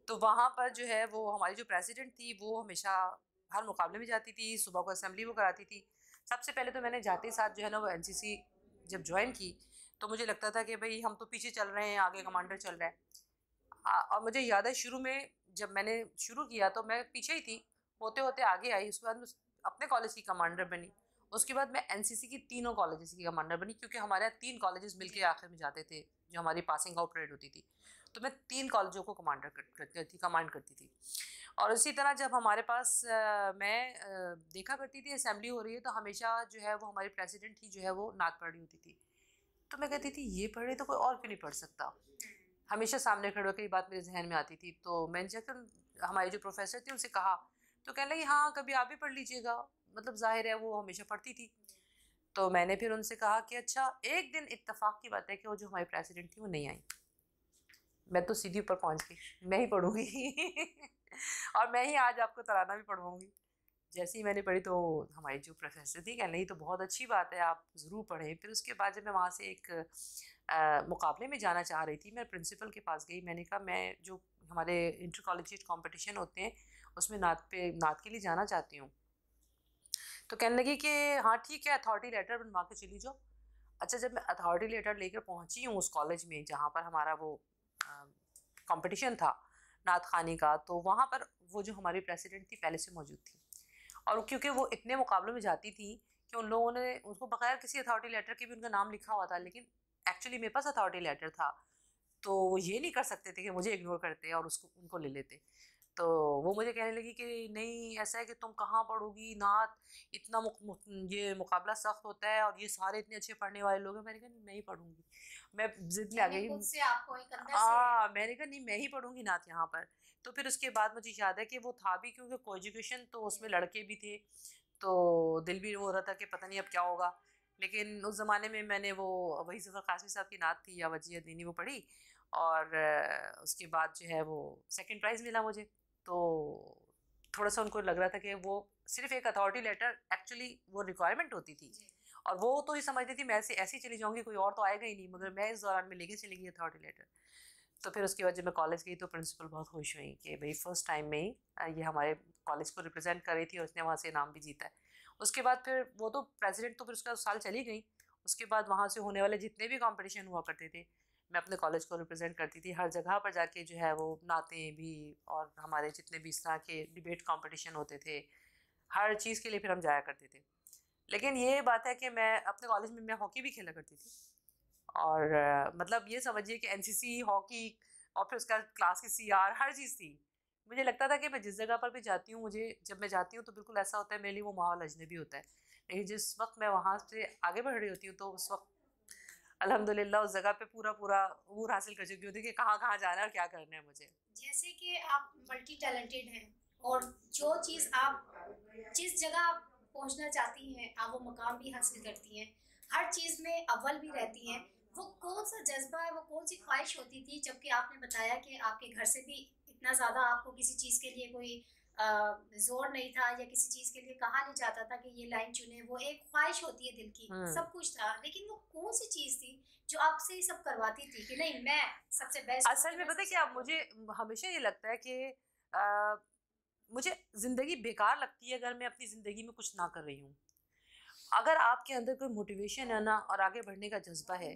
तो वहाँ पर जो है वो हमारी जो प्रेसिडेंट थी वो हमेशा हर मुकाबले में जाती थी, सुबह को असेंबली वो कराती थी। सबसे पहले तो मैंने जाते साथ जो है ना वो एनसीसी जब ज्वाइन की, तो मुझे लगता था कि भाई हम तो पीछे चल रहे हैं, आगे कमांडर चल रहा है। और मुझे याद है शुरू में जब मैंने शुरू किया तो मैं पीछे ही थी, होते होते आगे आई, उसके बाद मैं अपने कॉलेज की कमांडर बनी। उसके बाद मैं एनसीसी की तीनों कॉलेजेस की कमांडर बनी, क्योंकि हमारे यहाँ 3 कॉलेजेस मिलके आखिर में जाते थे जो हमारी पासिंग आउट परेड होती थी। तो मैं 3 कॉलेजों को कमांड करती थी। और इसी तरह जब हमारे पास देखा करती थी असेंबली हो रही है, तो हमेशा जो है वो हमारी प्रेसिडेंट थी जो है वो नात पढ़ रही होती थी। तो मैं कहती थी ये पढ़ रही तो कोई और क्यों नहीं पढ़ सकता। हमेशा सामने खड़े होकर ये बात मेरे जहन में आती थी। तो मैंने जाकर हमारे जो प्रोफेसर थे उनसे कहा, तो कहने लगी हाँ कभी आप भी पढ़ लीजिएगा, मतलब जाहिर है वो हमेशा पढ़ती थी। तो मैंने फिर उनसे कहा कि अच्छा, एक दिन इत्तेफाक की बात है कि वो जो हमारी प्रेसिडेंट थी वो नहीं आई। मैं तो सीधी ऊपर पहुंच गई, मैं ही पढ़ूंगी और मैं ही आज आपको तराना भी पढ़वाऊंगी। जैसे ही मैंने पढ़ी तो हमारी जो प्रोफेसर थी कहने लगी तो बहुत अच्छी बात है, आप ज़रूर पढ़ें। फिर उसके बाद जब मैं वहाँ से एक मुकाबले में जाना चाह रही थी, मैं प्रिंसिपल के पास गई, मैंने कहा मैं जो हमारे इंटर कॉलेजिएट कॉम्पिटिशन होते हैं उसमें नात के लिए जाना चाहती हूँ। तो कहने लगी कि हाँ ठीक है, अथॉरिटी लेटर बनवा के चली जाओ। अच्छा, जब मैं अथॉरिटी लेटर लेकर पहुँची हूँ उस कॉलेज में जहाँ पर हमारा वो कंपटीशन था नात खानी का, तो वहाँ पर वो जो हमारी प्रेसिडेंट थी पहले से मौजूद थी। और क्योंकि वो इतने मुकाबलों में जाती थी कि उन लोगों ने उसको बगैर किसी अथॉरिटी लेटर के भी उनका नाम लिखा हुआ था, लेकिन एक्चुअली मेरे पास अथॉरिटी लेटर था, तो वो ये नहीं कर सकते थे कि मुझे इग्नोर करते और उसको उनको ले लेते। तो वो मुझे कहने लगी कि नहीं ऐसा है कि तुम कहाँ पढ़ोगी नात, इतना ये मुकाबला सख्त होता है और ये सारे इतने अच्छे पढ़ने वाले लोग हैं। मैंने कहा नहीं मैं ही पढ़ूंगी, मैं जिद में आ गई। मैंने कहा नहीं मैं ही पढ़ूंगी नात यहाँ पर। तो फिर उसके बाद मुझे याद है कि वो था भी क्योंकि को एजुकेशन, तो उसमें लड़के भी थे, तो दिल भी हो रहा था कि पता नहीं अब क्या होगा। लेकिन उस ज़माने में मैंने वो वही ज़फ़र कासमी साहब की नात थी या वजिया दीनी वो पढ़ी, और उसके बाद जो है वो सेकंड प्राइज़ मिला मुझे। तो थोड़ा सा उनको लग रहा था कि वो सिर्फ एक अथॉरिटी लेटर एक्चुअली वो रिक्वायरमेंट होती थी, और वो तो ये समझती थी मैं ऐसे ही चली जाऊँगी, कोई और तो आएगा ही नहीं, मगर मैं इस दौरान में लेके चली गई अथॉरिटी लेटर। तो फिर उसके बाद जब मैं कॉलेज गई तो प्रिंसिपल बहुत खुश हुई कि भाई फर्स्ट टाइम में ही ये हमारे कॉलेज को रिप्रेजेंट कर रही थी और उसने वहाँ से इनाम भी जीता है। उसके बाद फिर वो तो प्रेसिडेंट तो फिर उसका साल चली गई। उसके बाद वहाँ से होने वाले जितने भी कंपटीशन हुआ करते थे, मैं अपने कॉलेज को रिप्रेजेंट करती थी, हर जगह पर जाके जो है वो नातें भी, और हमारे जितने भी इस तरह के डिबेट कंपटीशन होते थे हर चीज़ के लिए फिर हम जाया करते थे। लेकिन ये बात है कि मैं अपने कॉलेज में मैं हॉकी भी खेला करती थी, और मतलब ये समझिए कि एनसीसी, हॉकी, और फिर उसका क्लास की सीआर, हर चीज़ थी। मुझे लगता था कि मैं जिस जगह पर भी जाती हूँ, मुझे जब मैं जाती हूँ तो बिल्कुल ऐसा होता है मेरे लिए वो माहौल अजनबी होता है। लेकिन जिस वक्त मैं वहाँ से आगे बढ़ रही होती हूँ तो उस वक्त अल्हम्दुलिल्लाह उस जगह पे पूरा पूरा अबूर हासिल कर चुकी होती है कि कहाँ कहाँ जाना है और क्या करना है मुझे। जैसे कि आप मल्टी टैलेंटेड हैं और जो चीज़ आप जिस जगह आप पहुंचना चाहती हैं आप वो मुकाम भी हासिल करती हैं, हर चीज़ में अव्वल भी रहती हैं। वो कौन सा जज्बा है, वो कौन सी ख्वाहिश होती थी, जबकि आपने बताया कि आपके घर से भी इतना ज़्यादा आपको किसी चीज़ के लिए कोई जोर नहीं था या किसी चीज़ के लिए कहा नहीं जाता था कि ये लाइन चुने, वो एक ख्वाहिश होती है दिल की, हम्म। सब कुछ था, लेकिन वो कौन सी चीज़ थी जो आपसे ये सब करवाती थी कि नहीं मैं सबसे बेस्ट हूँ, असल कि में मैं पता है सबसे क्या, आगे हूँ? मुझे हमेशा ये लगता है कि अ, मुझे ज़िंदगी बेकार लगती है अगर मैं अपनी ज़िंदगी में कुछ ना कर रही हूँ। अगर आपके अंदर कोई मोटिवेशन है ना और आगे बढ़ने का जज्बा है,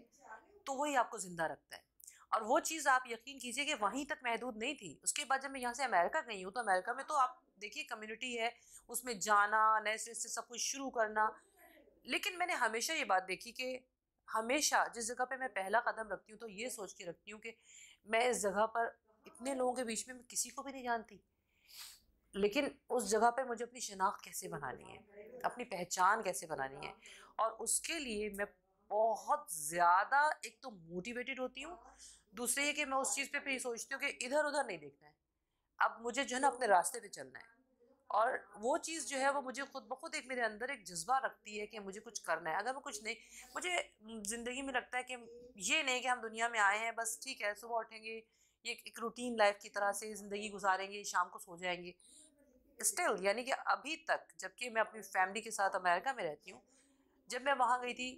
तो वही आपको ज़िंदा रखता है। और वो चीज़ आप यकीन कीजिए कि वहीं तक महदूद नहीं थी। उसके बाद जब मैं यहाँ से अमेरिका गई हूँ, तो अमेरिका में तो आप देखिए कम्युनिटी है, उसमें जाना, नए सिरे से सब कुछ शुरू करना। लेकिन मैंने हमेशा ये बात देखी कि हमेशा जिस जगह पे मैं पहला कदम रखती हूँ, तो ये सोच के रखती हूँ कि मैं इस जगह पर इतने लोगों के बीच में मैं किसी को भी नहीं जानती। लेकिन उस जगह पे मुझे अपनी शिनाख्त कैसे बनानी है, अपनी पहचान कैसे बनानी है, और उसके लिए मैं बहुत ज़्यादा एक तो मोटिवेटेड होती हूँ, दूसरे ये कि मैं उस चीज़ पे भी सोचती हूँ कि इधर उधर नहीं देखना है, अब मुझे जो है ना अपने रास्ते पे चलना है। और वो चीज़ जो है वो मुझे खुद ब खुद एक मेरे अंदर एक जज्बा रखती है कि मुझे कुछ करना है। अगर मैं कुछ नहीं, मुझे ज़िंदगी में लगता है कि ये नहीं कि हम दुनिया में आए हैं बस ठीक है, सुबह उठेंगे, ये एक रूटीन लाइफ की तरह से ज़िंदगी गुजारेंगे, शाम को सो जाएंगे। स्टिल यानी कि अभी तक, जबकि मैं अपनी फैमिली के साथ अमेरिका में रहती हूँ, जब मैं वहाँ गई थी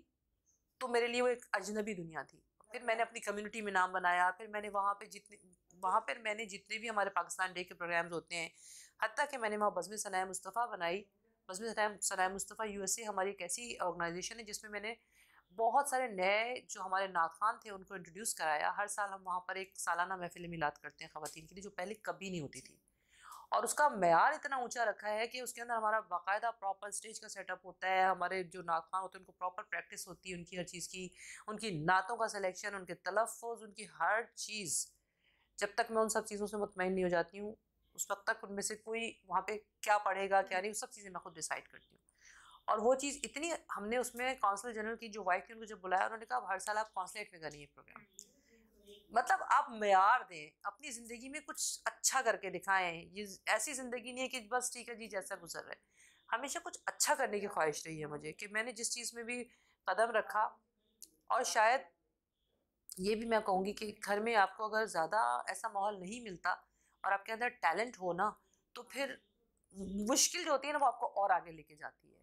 तो मेरे लिए वो एक अजनबी दुनिया थी। फिर मैंने अपनी कम्युनिटी में नाम बनाया, फिर मैंने वहाँ पर मैंने जितने भी हमारे पाकिस्तान डे के प्रोग्राम्स होते हैं, हत्ता कि मैंने वहाँ बज़्म सनाए मुस्तफ़ा बनाई। बज़्म सनाए मुस्तफ़ा यूएसए हमारी एक ऐसी ऑर्गेनाइजेशन है जिसमें मैंने बहुत सारे नए जो हमारे नाख़वान थे उनको इंट्रोड्यूस कराया। हर साल हम वहाँ पर एक सालाना महफिल मिलाद करते हैं ख़वातीन के लिए, जो पहले कभी नहीं होती थी। और उसका मेयार इतना ऊंचा रखा है कि उसके अंदर हमारा बाकायदा प्रॉपर स्टेज का सेटअप होता है, हमारे जो नाख़वान होते हैं उनको प्रॉपर प्रैक्टिस होती है उनकी हर चीज़ की, उनकी नातों का सिलेक्शन, उनके तलफ़्फ़ुज़, उनकी हर चीज़। जब तक मैं उन सब चीज़ों से मुतमईन नहीं हो जाती हूँ, उस वक्त तक उनमें से कोई वहाँ पे क्या पढ़ेगा क्या नहीं, वो सब चीज़ें मैं खुद डिसाइड करती हूँ। और वो चीज़ इतनी, हमने उसमें कौंसल जनरल की जो वाइफ थी उनको जब बुलाया, उन्होंने कहा हर साल आप कौंसलेट में करिए प्रोग्राम। मतलब आप मेयार दें, अपनी ज़िंदगी में कुछ अच्छा करके दिखाएं। ये ऐसी ज़िंदगी नहीं है कि बस ठीक है जी जैसा गुजर रहा है। हमेशा कुछ अच्छा करने की ख्वाहिश रही है मुझे, कि मैंने जिस चीज़ में भी कदम रखा, और शायद ये भी मैं कहूँगी कि घर में आपको अगर ज़्यादा ऐसा माहौल नहीं मिलता और आपके अंदर टैलेंट हो ना, तो फिर मुश्किल जो होती है ना वो आपको और आगे लेके जाती है।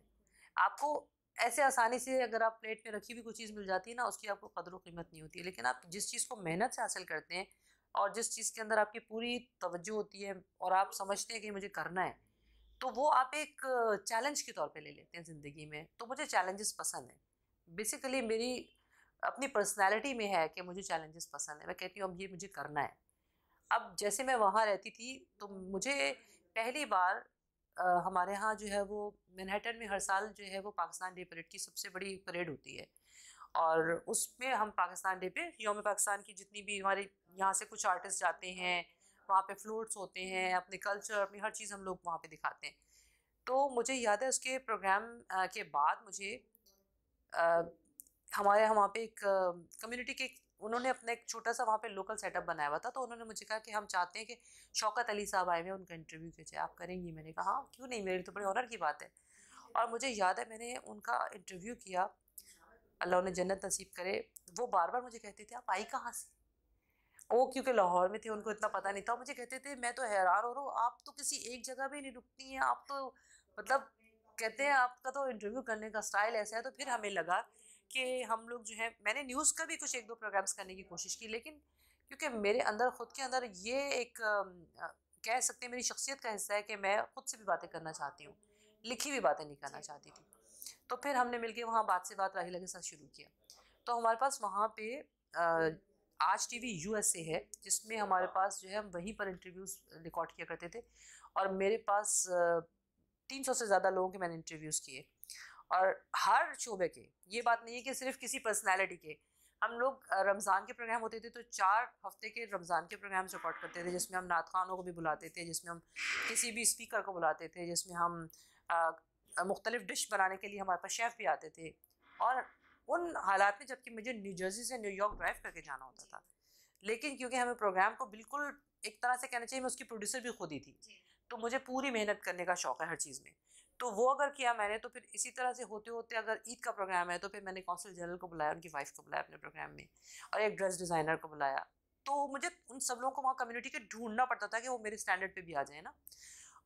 आपको ऐसे आसानी से अगर आप प्लेट में रखी हुई कोई चीज़ मिल जाती है ना, उसकी आपको कदर व कीमत नहीं होती है। लेकिन आप जिस चीज़ को मेहनत से हासिल करते हैं और जिस चीज़ के अंदर आपकी पूरी तवज्जो होती है और आप समझते हैं कि मुझे करना है, तो वो आप एक चैलेंज के तौर पे ले लेते हैं ज़िंदगी में। तो मुझे चैलेंजेस पसंद हैं। बेसिकली मेरी अपनी पर्सनैलिटी में है कि मुझे चैलेंजेस पसंद है। मैं कहती हूँ अब ये मुझे करना है। अब जैसे मैं वहाँ रहती थी तो मुझे पहली बार हमारे यहाँ जो है वो मैनहट्टन में हर साल जो है वो पाकिस्तान डे परेड की सबसे बड़ी परेड होती है, और उसमें हम पाकिस्तान डे पे यौम पाकिस्तान की जितनी भी हमारे यहाँ से कुछ आर्टिस्ट जाते हैं, वहाँ पे फ्लोट्स होते हैं, अपने कल्चर अपनी हर चीज़ हम लोग वहाँ पे दिखाते हैं। तो मुझे याद है उसके प्रोग्राम के बाद मुझे अ, हमारे यहाँ वहाँ पे एक कम्युनिटी के उन्होंने अपना एक छोटा सा वहाँ पे लोकल सेटअप बनाया हुआ था, तो उन्होंने मुझे कहा कि हम चाहते हैं कि शौकत अली साहब आए हुए हैं, उनका इंटरव्यू कीजिए, आप करेंगी? मैंने कहा हाँ क्यों नहीं, मेरे लिए तो बड़े ऑनर की बात है। और मुझे याद है मैंने उनका इंटरव्यू किया, अल्लाह उन्हें जन्नत नसीब करे। वो बार बार मुझे कहते थे आप आई कहाँ से, वो क्योंकि लाहौर में थे उनको इतना पता नहीं था, मुझे कहते थे मैं तो हैरान हो रहा हूँ, आप तो किसी एक जगह भी नहीं रुकती हैं, आप तो मतलब कहते हैं आपका तो इंटरव्यू करने का स्टाइल ऐसा है। तो फिर हमें लगा कि हम लोग जो है, मैंने न्यूज़ का भी कुछ एक दो प्रोग्राम्स करने की कोशिश की, लेकिन क्योंकि मेरे अंदर खुद के अंदर ये एक कह सकते हैं मेरी शख्सियत का हिस्सा है कि मैं खुद से भी बातें करना चाहती हूँ, लिखी हुई बातें नहीं करना चाहती थी। तो फिर हमने मिलके वहाँ बात से बात राहिला के साथ शुरू किया। तो हमारे पास वहाँ पे आज टीवी यूएसए है, जिसमें हमारे पास जो है हम वहीं पर इंटरव्यूज़ रिकॉर्ड किया करते थे, और मेरे पास 300 से ज़्यादा लोगों के मैंने इंटरव्यूज़ किए, और हर शोबे के, ये बात नहीं है कि सिर्फ किसी पर्सनैलिटी के। हम लोग रमज़ान के प्रोग्राम होते थे तो 4 हफ्ते के रमज़ान के प्रोग्राम रिकॉर्ड करते थे, जिसमें हम नात ख़ानों को भी बुलाते थे, जिसमें हम किसी भी स्पीकर को बुलाते थे, जिसमें हम मुख्तलिफ़ डिश बनाने के लिए हमारे पास शेफ़ भी आते थे। और उन हालात में जबकि मुझे न्यू जर्सी से न्यूयॉर्क ड्राइव करके जाना होता था, लेकिन क्योंकि हमें प्रोग्राम को बिल्कुल एक तरह से कहना चाहिए, मैं उसकी प्रोड्यूसर भी खुद ही थी, तो मुझे पूरी मेहनत करने का शौक़ है हर चीज़ में। तो वो अगर किया मैंने, तो फिर इसी तरह से होते होते अगर ईद का प्रोग्राम है तो फिर मैंने कौंसल जनरल को बुलाया, उनकी वाइफ को बुलाया अपने प्रोग्राम में, और एक ड्रेस डिज़ाइनर को बुलाया। तो मुझे उन सब लोगों को वहाँ कम्युनिटी के ढूंढना पड़ता था कि वो मेरे स्टैंडर्ड पे भी आ जाए ना।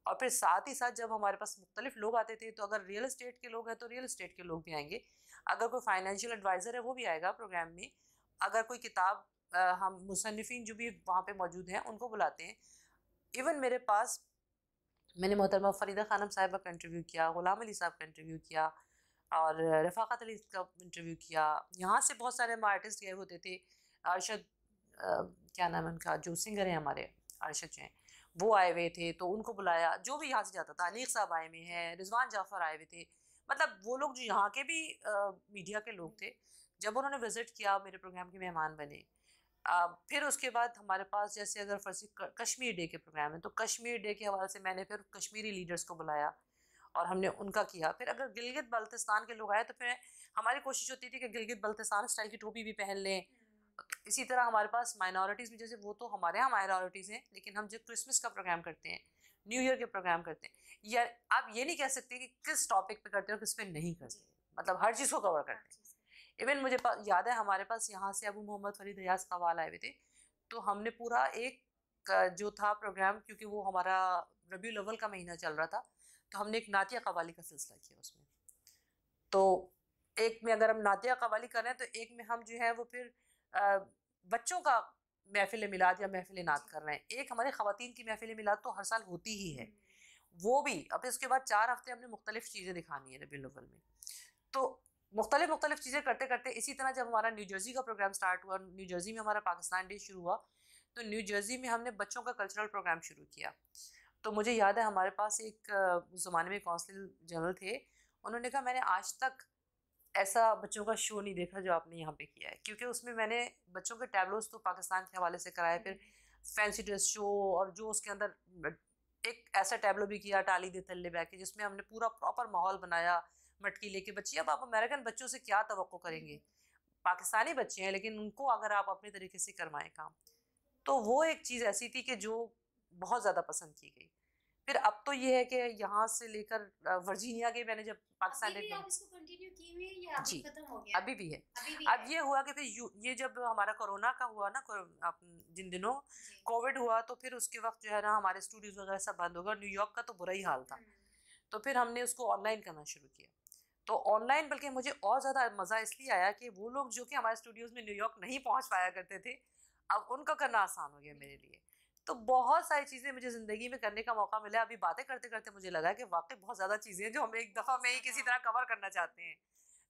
और फिर साथ ही साथ जब हमारे पास मुख्तलिफ लोग आते थे, तो अगर रियल एस्टेट के लोग हैं तो रियल एस्टेट के लोग भी आएंगे, अगर कोई फाइनेंशियल एडवाइज़र है वो भी आएगा प्रोग्राम में, अगर कोई किताब हम मुसन्निफ़ीन जो भी वहाँ पे मौजूद हैं उनको बुलाते हैं। इवन मेरे पास मैंने मोहतरमा फ़रीदा खानम साहिबा का इंटरव्यू किया, ग़ुलाम अली साहब का इंटरव्यू किया, और रफ़ाक़त अली का इंटरव्यू किया। यहाँ से बहुत सारे हम आर्टिस्ट गए होते थे, अरशद क्या नाम है उनका, जो सिंगर हैं हमारे, अरशद जो हैं वो आए हुए थे, तो उनको बुलाया, जो भी यहाँ से जाता था। अनीक साहब आए हुए हैं, रिजवान जाफ़र आए हुए थे, मतलब वो लोग जो यहाँ के भी मीडिया के लोग थे, जब उन्होंने विज़िट किया मेरे प्रोग्राम के मेहमान बने। फिर उसके बाद हमारे पास जैसे अगर फर्जी कश्मीर डे के प्रोग्राम है, तो कश्मीर डे के हवाले से मैंने फिर कश्मीरी लीडर्स को बुलाया और हमने उनका किया। फिर अगर गिलगित बल्तिस्तान के लोग आए तो फिर हमारी कोशिश होती थी कि गिलगित बल्तिस्तान स्टाइल की टोपी भी पहन लें। इसी तरह हमारे पास माइनॉरिटीज़ भी, जैसे वो तो हमारे यहाँ माइनॉरिटीज़ हैं, लेकिन हम जब क्रिसमस का प्रोग्राम करते हैं, न्यू ईयर के प्रोग्राम करते हैं, या आप ये नहीं कह सकते कि किस टॉपिक पे करते हो किस पे नहीं करते, मतलब हर चीज़ को कवर करते हैं। इवन मुझे याद है हमारे पास यहाँ से अबू मोहम्मद फरीद रियाज कवाल आए हुए थे, तो हमने पूरा एक जो था प्रोग्राम, क्योंकि वो हमारा रबीउल अव्वल का महीना चल रहा था, तो हमने एक नातिया कवाली का सिलसिला किया उसमें। तो एक में अगर हम नातिया कवाली कर रहे हैं, तो एक में हम जो है वो फिर बच्चों का महफिल मिलाद या महफिल नात कर रहे हैं। एक हमारे ख़वातीन की महफिल मिलाद तो हर साल होती ही है, वो भी। अब इसके बाद 4 हफ्ते हमने मुख्तलिफ़ चीज़ें दिखानी है रबीउल अव्वल में, तो मुख्तलिफ़ चीज़ें करते करते इसी तरह जब हमारा न्यू जर्सी का प्रोग्राम स्टार्ट हुआ, न्यू जर्सी में हमारा पाकिस्तान डे शुरू हुआ, तो न्यू जर्सी में हमने बच्चों का कल्चरल प्रोग्राम शुरू किया। तो मुझे याद है हमारे पास एक उस ज़माने में कौंसल जनरल थे, उन्होंने कहा मैंने आज तक ऐसा बच्चों का शो नहीं देखा जो आपने यहाँ पे किया है, क्योंकि उसमें मैंने बच्चों के टैबलोस तो पाकिस्तान के हवाले से कराए, फिर फैंसी ड्रेस शो, और जो उसके अंदर एक ऐसा टैबलो भी किया टाली दे तल्ले बैठ के, जिसमें हमने पूरा प्रॉपर माहौल बनाया, मटकी लेके बच्ची। अब आप अमेरिकन बच्चों से क्या तवक्को करेंगे, पाकिस्तानी बच्चे हैं, लेकिन उनको अगर आप अपने तरीके से करवाएं काम, तो वो एक चीज़ ऐसी थी कि जो बहुत ज़्यादा पसंद की गई। फिर अब तो ये है कि यहाँ से लेकर वर्जीनिया के मैंने जब पाकिस्तान अभी भी आप इसको कंटिन्यू किए हुए हैं या जी, अभी खत्म हो गया? अभी भी है। अभी भी अब है। ये हुआ कि फिर ये जब हमारा कोरोना का हुआ ना, जिन दिनों कोविड हुआ, तो फिर उसके वक्त जो है ना हमारे स्टूडियोज वगैरह सब बंद हो गए, न्यूयॉर्क का तो बुरा ही हाल था। तो फिर हमने उसको ऑनलाइन करना शुरू किया। तो ऑनलाइन बल्कि मुझे और ज़्यादा मज़ा इसलिए आया कि वो लोग जो कि हमारे स्टूडियोज़ में न्यूयॉर्क नहीं पहुंच पाया करते थे, अब उनका करना आसान हो गया मेरे लिए। तो बहुत सारी चीज़ें मुझे ज़िंदगी में करने का मौका मिला। अभी बातें करते करते मुझे लगा कि वाकई बहुत ज़्यादा चीज़ें हैं जो हम एक दफ़ा में ही किसी तरह कवर करना चाहते हैं।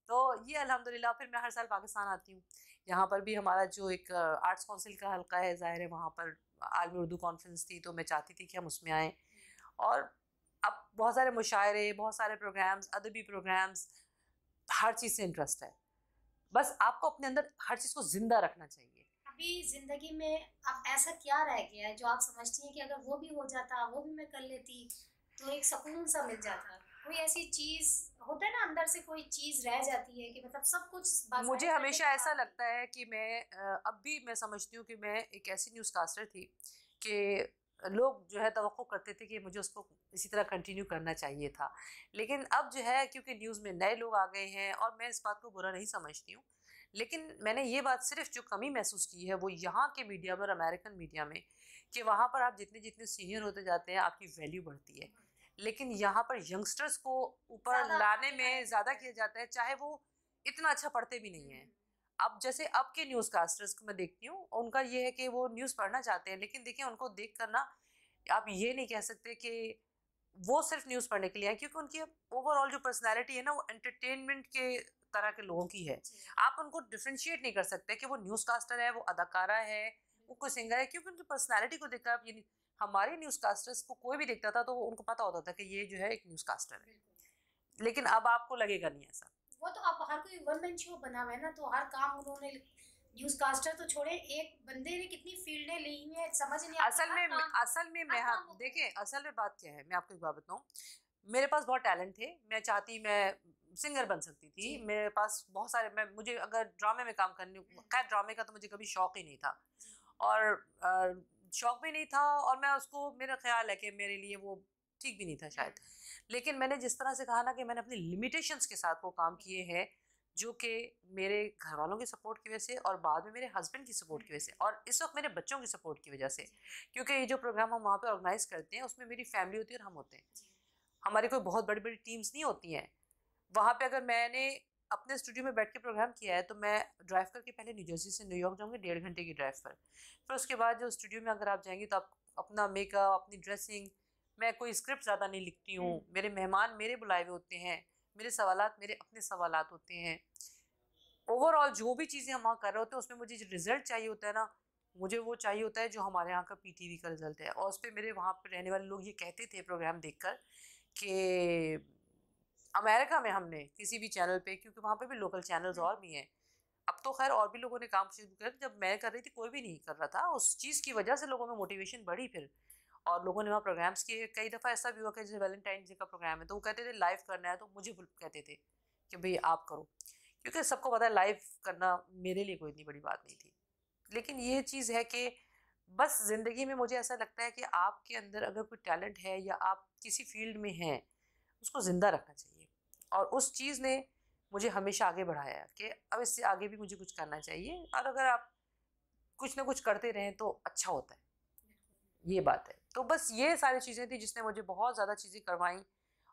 तो ये अल्हम्दुलिल्लाह, फिर मैं हर साल पाकिस्तान आती हूँ। यहाँ पर भी हमारा जो एक आर्ट्स काउंसिल का हल्का है, ज़ाहिर है वहाँ पर आलमी उर्दू कॉन्फ्रेंस थी, तो मैं चाहती थी कि हम उसमें आएँ। और अब बहुत सारे मुशायरे, बहुत सारे प्रोग्राम्स, अदबी प्रोग्राम्स, हर चीज़ से इंटरेस्ट है। बस आपको अपने अंदर हर चीज़ को ज़िंदा रखना चाहिए। अभी ज़िंदगी में अब ऐसा क्या रह गया है जो आप समझती हैं कि अगर वो भी हो जाता, वो भी मैं कर लेती, तो एक सुकून सा मिल जाता? कोई ऐसी चीज़ होता है ना, अंदर से कोई चीज़ रह जाती है कि मतलब सब कुछ मुझे हमेशा ऐसा लगता है कि मैं अब भी मैं समझती हूँ कि मैं एक ऐसी न्यूज़ कास्टर थी कि लोग जो है तवक्को करते थे कि मुझे उसको इसी तरह कंटिन्यू करना चाहिए था। लेकिन अब जो है, क्योंकि न्यूज़ में नए लोग आ गए हैं, और मैं इस बात को बुरा नहीं समझती हूँ, लेकिन मैंने ये बात सिर्फ जो कमी महसूस की है वो यहाँ के मीडिया में, अमेरिकन मीडिया में, कि वहाँ पर आप जितने जितने सीनियर होते जाते हैं आपकी वैल्यू बढ़ती है, लेकिन यहाँ पर यंगस्टर्स को ऊपर लाने में ज़्यादा किया जाता है, चाहे वो इतना अच्छा पढ़ते भी नहीं हैं। अब जैसे अब के न्यूज़ कास्टर्स को मैं देखती हूँ, उनका ये है कि वो न्यूज़ पढ़ना चाहते हैं, लेकिन देखिए उनको देख कर ना आप ये नहीं कह सकते कि वो सिर्फ न्यूज़ पढ़ने के लिए हैं, क्योंकि उनकी ओवरऑल जो पर्सनैलिटी है ना, वो एंटरटेनमेंट के तरह के लोगों की है। आप उनको डिफ्रेंशिएट नहीं कर सकते कि वो न्यूज़ कास्टर है, वो अदाकारा है, वो कोई सिंगर है, क्योंकि उनकी पर्सनैलिटी को देखकर आप ये नहीं। हमारे न्यूज़ कास्टर्स को कोई भी देखता था तो उनको पता होता था कि ये जो है एक न्यूज़ कास्टर है, बिल्कुल। लेकिन अब आपको लगेगा नहीं ऐसा। वो तो अब हर कोई वन मैन शो बना हुआ है ना, तो हर काम उन्होंने, न्यूज़ कास्टर तो छोड़े, एक बंदे ने कितनी फील्डें ली हुई हैं, समझ नहीं आता असल हर में काम, असल में मैं हर काम वो कर रहे देखिए, हैं। असल में बात क्या है, मैं आपको एक बात बताऊं, मेरे पास बहुत टैलेंट थे, मैं चाहती मैं सिंगर बन सकती थी, जी। मेरे पास बहुत सारे, मैं मुझे अगर ड्रामे में काम करने, खैर ड्रामे का तो मुझे कभी शौक ही नहीं था, जी। और शौक भी नहीं था, और मैं उसको, मेरा ख्याल है कि मेरे लिए वो ठीक भी नहीं था शायद, लेकिन मैंने जिस तरह से कहा ना कि मैंने अपनी लिमिटेशंस के साथ वो काम किए हैं, जो कि मेरे घर वालों की सपोर्ट की वजह से और बाद में मेरे हस्बैंड की सपोर्ट की वजह से और इस वक्त मेरे बच्चों की सपोर्ट की वजह से, क्योंकि ये जो प्रोग्राम हम वहाँ पे ऑर्गेनाइज करते हैं उसमें मेरी फैमिली होती है और हम होते हैं, हमारी कोई बहुत बड़ी बड़ी टीम्स नहीं होती हैं। वहाँ पे अगर मैंने अपने स्टूडियो में बैठ के प्रोग्राम किया है तो मैं ड्राइव करके पहले न्यू जर्सी से न्यूयॉर्क जाऊँगी 1.5 घंटे की ड्राइव पर, फिर उसके बाद जो स्टूडियो में अगर आप जाएंगी तो आप अपना मेकअप, अपनी ड्रेसिंग, मैं कोई स्क्रिप्ट ज़्यादा नहीं लिखती हूँ, मेरे मेहमान मेरे बुलाए हुए होते हैं, मेरे सवालात मेरे अपने सवालात होते हैं, ओवरऑल जो भी चीज़ें हम वहाँ कर रहे होते हैं उसमें मुझे जो रिजल्ट चाहिए होता है ना, मुझे वो चाहिए होता है जो हमारे यहाँ का पीटीवी का रिजल्ट है। और उस पर मेरे वहाँ पर रहने वाले लोग ये कहते थे प्रोग्राम देखकर कि अमेरिका में हमने किसी भी चैनल पे, क्योंकि वहाँ पे भी लोकल चैनल्स और भी हैं, अब तो खैर और भी लोगों ने काम शुरू कर, जब मैं कर रही थी कोई भी नहीं कर रहा था, उस चीज़ की वजह से लोगों में मोटिवेशन बढ़ी फिर, और लोगों ने वहाँ प्रोग्राम्स किए। कई दफ़ा ऐसा भी हुआ कि जैसे वैलेंटाइन डे का प्रोग्राम है तो वो कहते थे लाइव करना है, तो मुझे कहते थे कि भाई आप करो, क्योंकि सबको पता है लाइव करना मेरे लिए कोई इतनी बड़ी बात नहीं थी। लेकिन ये चीज़ है कि बस ज़िंदगी में मुझे ऐसा लगता है कि आपके अंदर अगर कोई टैलेंट है या आप किसी फील्ड में हैं, उसको ज़िंदा रखना चाहिए, और उस चीज़ ने मुझे हमेशा आगे बढ़ाया कि अब इससे आगे भी मुझे कुछ करना चाहिए, और अगर आप कुछ ना कुछ करते रहें तो अच्छा होता है, ये बात है। तो बस ये सारी चीज़ें थी जिसने मुझे बहुत ज़्यादा चीज़ें करवाई,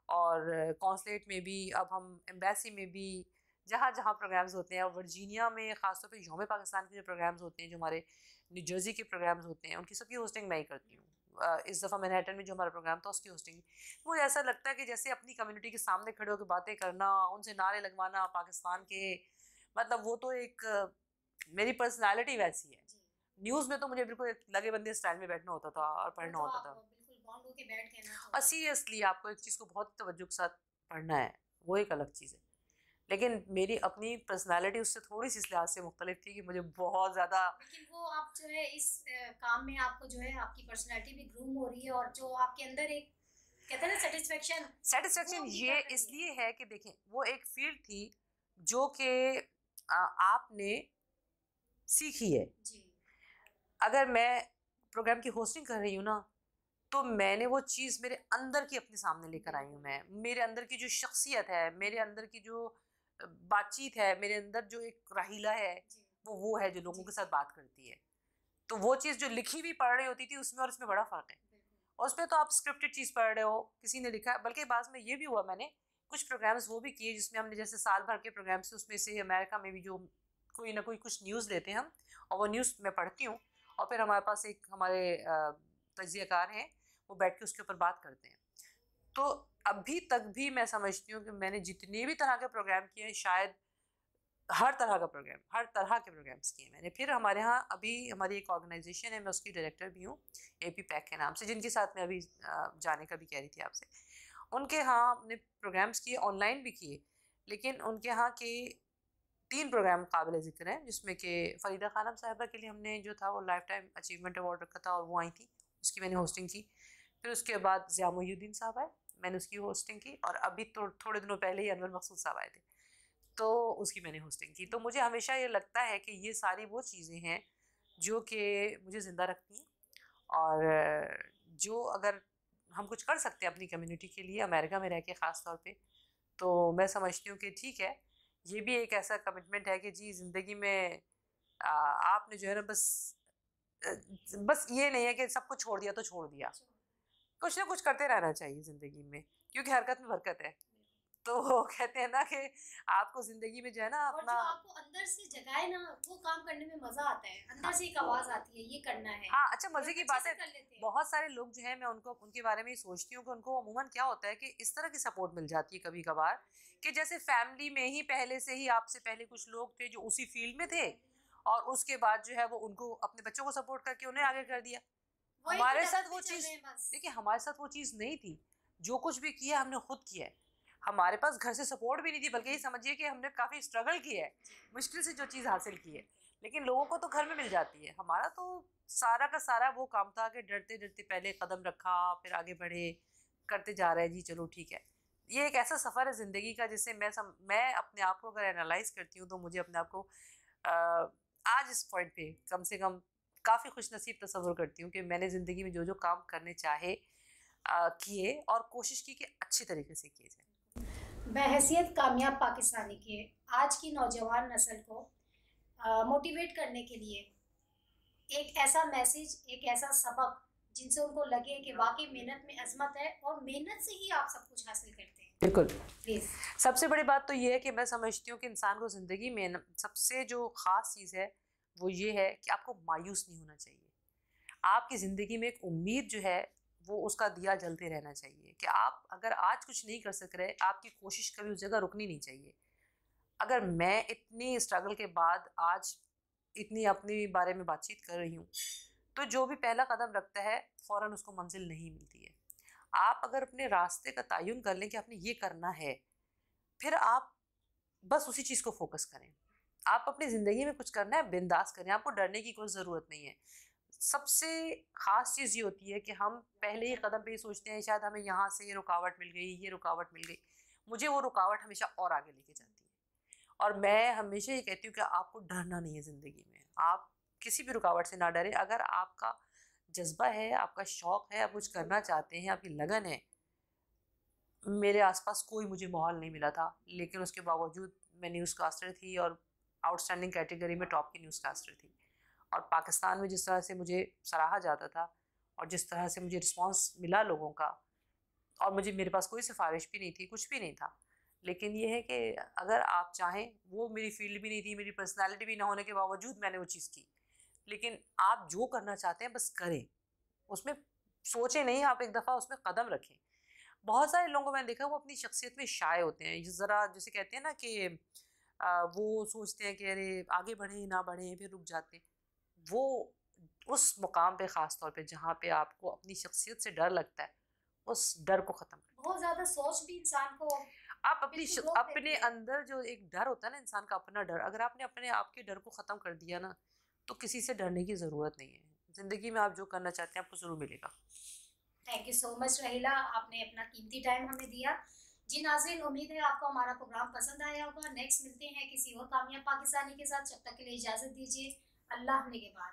और कॉन्सुलेट में भी, अब हम एम्बेसी में भी, जहाँ जहाँ प्रोग्राम्स होते हैं, और वर्जीनिया में ख़ासतौर पे यौम पाकिस्तान के जो प्रोग्राम्स होते हैं, जो हमारे न्यू जर्सी के प्रोग्राम्स होते हैं, उनकी सबकी होस्टिंग मैं ही करती हूँ। इस दफ़ा मैनहट्टन में जो हमारा प्रोग्राम था उसकी होस्टिंग, मुझे ऐसा लगता है कि जैसे अपनी कम्युनिटी के सामने खड़े होकर बातें करना, उनसे नारे लगवाना पाकिस्तान के, मतलब वो तो एक मेरी पर्सनैलिटी वैसी है। न्यूज़ में तो मुझे बिल्कुल एक लगे बंदे स्टाइल में बैठना होता था और वो पढ़ना तो होता आप था। बिल्कुल बॉन्ड होके बैठ गए ना, और तो सीरियसली आपको एक चीज़ को बहुत तवज्जो के साथ पढ़ना है, वो एक अलग चीज़ है। लेकिन मेरी अपनी पर्सनैलिटी उससे थोड़ी सी इस लिहाज से मुख्तलिफ थी कि मुझे बहुत ज़्यादा, लेकिन वो आप जो है इस काम में आपको जो है आपकी पर्सनैलिटी भी ग्रूम हो रही है, और जो आपके अंदर एक कहते हैं ना सेटिस्फेक्शन, सेटिस्फेक्शन वो भी ये बढ़ रही है। इसलिए है कि देखें वो एक फील्ड थी जो कि आपने सीखी है। जी। अगर मैं प्रोग्राम की होस्टिंग कर रही हूँ ना, तो मैंने वो चीज़ मेरे अंदर की अपने सामने लेकर आई हूँ, मैं मेरे अंदर की जो शख्सियत है, मेरे अंदर की जो बातचीत है, मेरे अंदर जो एक राहिला है, जी। वो है जो लोगों के साथ बात करती है। तो वो चीज़ जो लिखी भी पढ़ रही होती थी उसमें और इसमें बड़ा फ़र्क है। और उसमें तो आप स्क्रिप्टेड चीज़ पढ़ रहे हो, किसी ने लिखा, बल्कि बाद में ये भी हुआ, मैंने कुछ प्रोग्राम्स वो भी किए जिसमें हमने जैसे साल भर के प्रोग्राम्स थे, उसमें से अमेरिका में भी जो कोई ना कोई कुछ न्यूज़ लेते हैं हम, और वो न्यूज़ मैं पढ़ती हूँ, और फिर हमारे पास एक हमारे तज्ज़ियाकार हैं, वो बैठ के उसके ऊपर बात करते हैं। तो अभी तक भी मैं समझती हूँ कि मैंने जितने भी तरह के प्रोग्राम किए हैं, शायद हर तरह का प्रोग्राम, हर तरह के प्रोग्राम्स किए मैंने। फिर हमारे यहाँ अभी हमारी एक ऑर्गेनाइजेशन है, मैं उसकी डायरेक्टर भी हूँ, एपी पैक के नाम से, जिनके साथ मैं अभी जाने का भी कह रही थी आपसे। उनके यहाँ हमने प्रोग्राम्स किए, ऑनलाइन भी किए, लेकिन उनके यहाँ के 3 प्रोग्राम काबिल ज़िक्र हैं, जिसमें कि फ़रीदा खानम साहिबा के लिए हमने जो था वो लाइफ टाइम अचीवमेंट अवार्ड रखा था, और वो आई थी, उसकी मैंने होस्टिंग की। फिर उसके बाद ज़िया मोइनुद्दीन साहब आए, मैंने उसकी होस्टिंग की, और अभी तो थोड़े दिनों पहले ही अनवर मकसूद साहब आए थे, तो उसकी मैंने होस्टिंग की। तो मुझे हमेशा ये लगता है कि ये सारी वो चीज़ें हैं जो कि मुझे ज़िंदा रखती हैं, और जो अगर हम कुछ कर सकते हैं अपनी कम्युनिटी के लिए अमेरिका में रह के ख़ास तौर पे, तो मैं समझती हूँ कि ठीक है, ये भी एक ऐसा कमिटमेंट है कि जी ज़िंदगी में आपने जो है ना बस ये नहीं है कि सब कुछ छोड़ दिया तो छोड़ दिया, कुछ ना कुछ करते रहना चाहिए ज़िंदगी में, क्योंकि हरकत में बरकत है। तो कहते हैं ना कि आपको ज़िंदगी में जो है ना और अपना, जो आपको अंदर से जगाए ना, वो काम करने में मजा आता है, अंदर हाँ, से एक आवाज आती है ये करना है, हाँ, अच्छा और मज़े की अच्छे बात से है, कर लेते हैं। बहुत सारे लोग जो हैं मैं उनको उनके बारे में ही सोचती हूँ कि उनको अमूमन क्या होता है कि इस तरह की सपोर्ट मिल जाती है कभी कभार, कि जैसे फैमिली में ही पहले से ही आपसे पहले कुछ लोग थे जो उसी फील्ड में थे, और उसके बाद जो है वो उनको अपने बच्चों को सपोर्ट करके उन्हें आगे कर दिया। वही हमारे तो साथ डगरते वो चल चीज, रहे हैं बस। देखिए हमारे साथ वो चीज नहीं थी। जो कुछ भी किया हमने खुद किया है। हमारे पास घर से सपोर्ट भी नहीं थी, बल्कि ये समझिए कि हमने काफी स्ट्रगल किया है, मुश्किल से जो चीज हासिल की है। लेकिन लोगों को तो घर में मिल जाती है, हमारा तो सारा का सारा वो काम था कि डरते डरते पहले कदम रखा, फिर आगे बढ़े, करते जा रहे हैं जी, चलो ठीक है। ये एक ऐसा सफर है जिंदगी का जिससे मैं अपने आप को अगर एनालाइज करती हूँ तो मुझे अपने आप को आज इस पॉइंट पे कम से कम काफ़ी खुशनसीब तस्वुर करती हूँ कि मैंने ज़िंदगी में जो जो काम करने चाहे किए, और कोशिश की कि अच्छी तरीके से किए जाए। बहैसियत कामयाब पाकिस्तानी के आज की नौजवान नस्ल को मोटिवेट करने के लिए एक ऐसा मैसेज, एक ऐसा सबक जिनसे उनको लगे कि वाकई मेहनत में अजमत है और मेहनत से ही आप सब कुछ हासिल करते हैं। बिल्कुल। प्लीज। सबसे बड़ी बात तो ये है कि मैं समझती हूँ कि इंसान को ज़िंदगी में सबसे जो ख़ास चीज़ है वो ये है कि आपको मायूस नहीं होना चाहिए। आपकी ज़िंदगी में एक उम्मीद जो है वो उसका दिया जलते रहना चाहिए कि आप अगर आज कुछ नहीं कर सक रहे, आपकी कोशिश कभी उस जगह रुकनी नहीं चाहिए। अगर मैं इतनी स्ट्रगल के बाद आज इतनी अपने बारे में बातचीत कर रही हूँ, तो जो भी पहला कदम रखता है फ़ौरन उसको मंजिल नहीं मिलती है। आप अगर अपने रास्ते का तयन कर लें कि आपने ये करना है, फिर आप बस उसी चीज़ को फोकस करें। आप अपनी ज़िंदगी में कुछ करना है, बिंदास करें, आपको डरने की कोई ज़रूरत नहीं है। सबसे ख़ास चीज़ ये होती है कि हम पहले ही कदम पे ये सोचते हैं शायद हमें यहाँ से ये रुकावट मिल गई, ये रुकावट मिल गई। मुझे वो रुकावट हमेशा और आगे लेके जाती है। और मैं हमेशा ये कहती हूँ कि आपको डरना नहीं है ज़िंदगी में। आप किसी भी रुकावट से ना डरें। अगर आपका जज़्बा है, आपका शौक़ है, आप कुछ करना चाहते हैं, आपकी लगन है। मेरे आसपास कोई मुझे माहौल नहीं मिला था, लेकिन उसके बावजूद मैं न्यूज़कास्टर थी और आउटस्टैंडिंग कैटेगरी में टॉप की न्यूज़कास्टर थी। और पाकिस्तान में जिस तरह से मुझे सराहा जाता था और जिस तरह से मुझे रिस्पांस मिला लोगों का, और मेरे पास कोई सिफारिश भी नहीं थी, कुछ भी नहीं था। लेकिन ये है कि अगर आप चाहें, वो मेरी फील्ड भी नहीं थी, मेरी पर्सनैलिटी भी ना होने के बावजूद मैंने वो चीज़ की। लेकिन आप जो करना चाहते हैं बस करें, उसमें सोचें नहीं, आप एक दफ़ा उसमें कदम रखें। बहुत सारे लोगों को मैंने देखा वो अपनी शख्सियत में शाय होते हैं, ज़रा जैसे कहते हैं ना कि वो सोचते हैं कि अरे आगे बढ़ें ना बढ़ें, फिर रुक जाते हैं। वो उस मुकाम पे ख़ास तौर पे जहाँ पे आपको अपनी शख्सियत से डर लगता है, उस डर को ख़त्म करें। बहुत ज़्यादा सोच भी इंसान को आप बिल्कुल रोक देती अपने है। अंदर जो एक डर होता है ना इंसान का, अपना डर, अगर आपने अपने आप के डर को ख़त्म कर दिया ना, तो किसी से डरने की ज़रूरत नहीं है। ज़िंदगी में आप जो करना चाहते हैं आपको ज़रूर मिलेगा। थैंक यू सो मच रहीला, आपने अपना कीमती टाइम हमें दिया। जी नाज़रीन, उम्मीद है आपको हमारा प्रोग्राम पसंद आया होगा। नेक्स्ट मिलते हैं किसी और कामयाब पाकिस्तानी के साथ। जब तक के लिए इजाज़त दीजिए। अल्लाह निगहबान।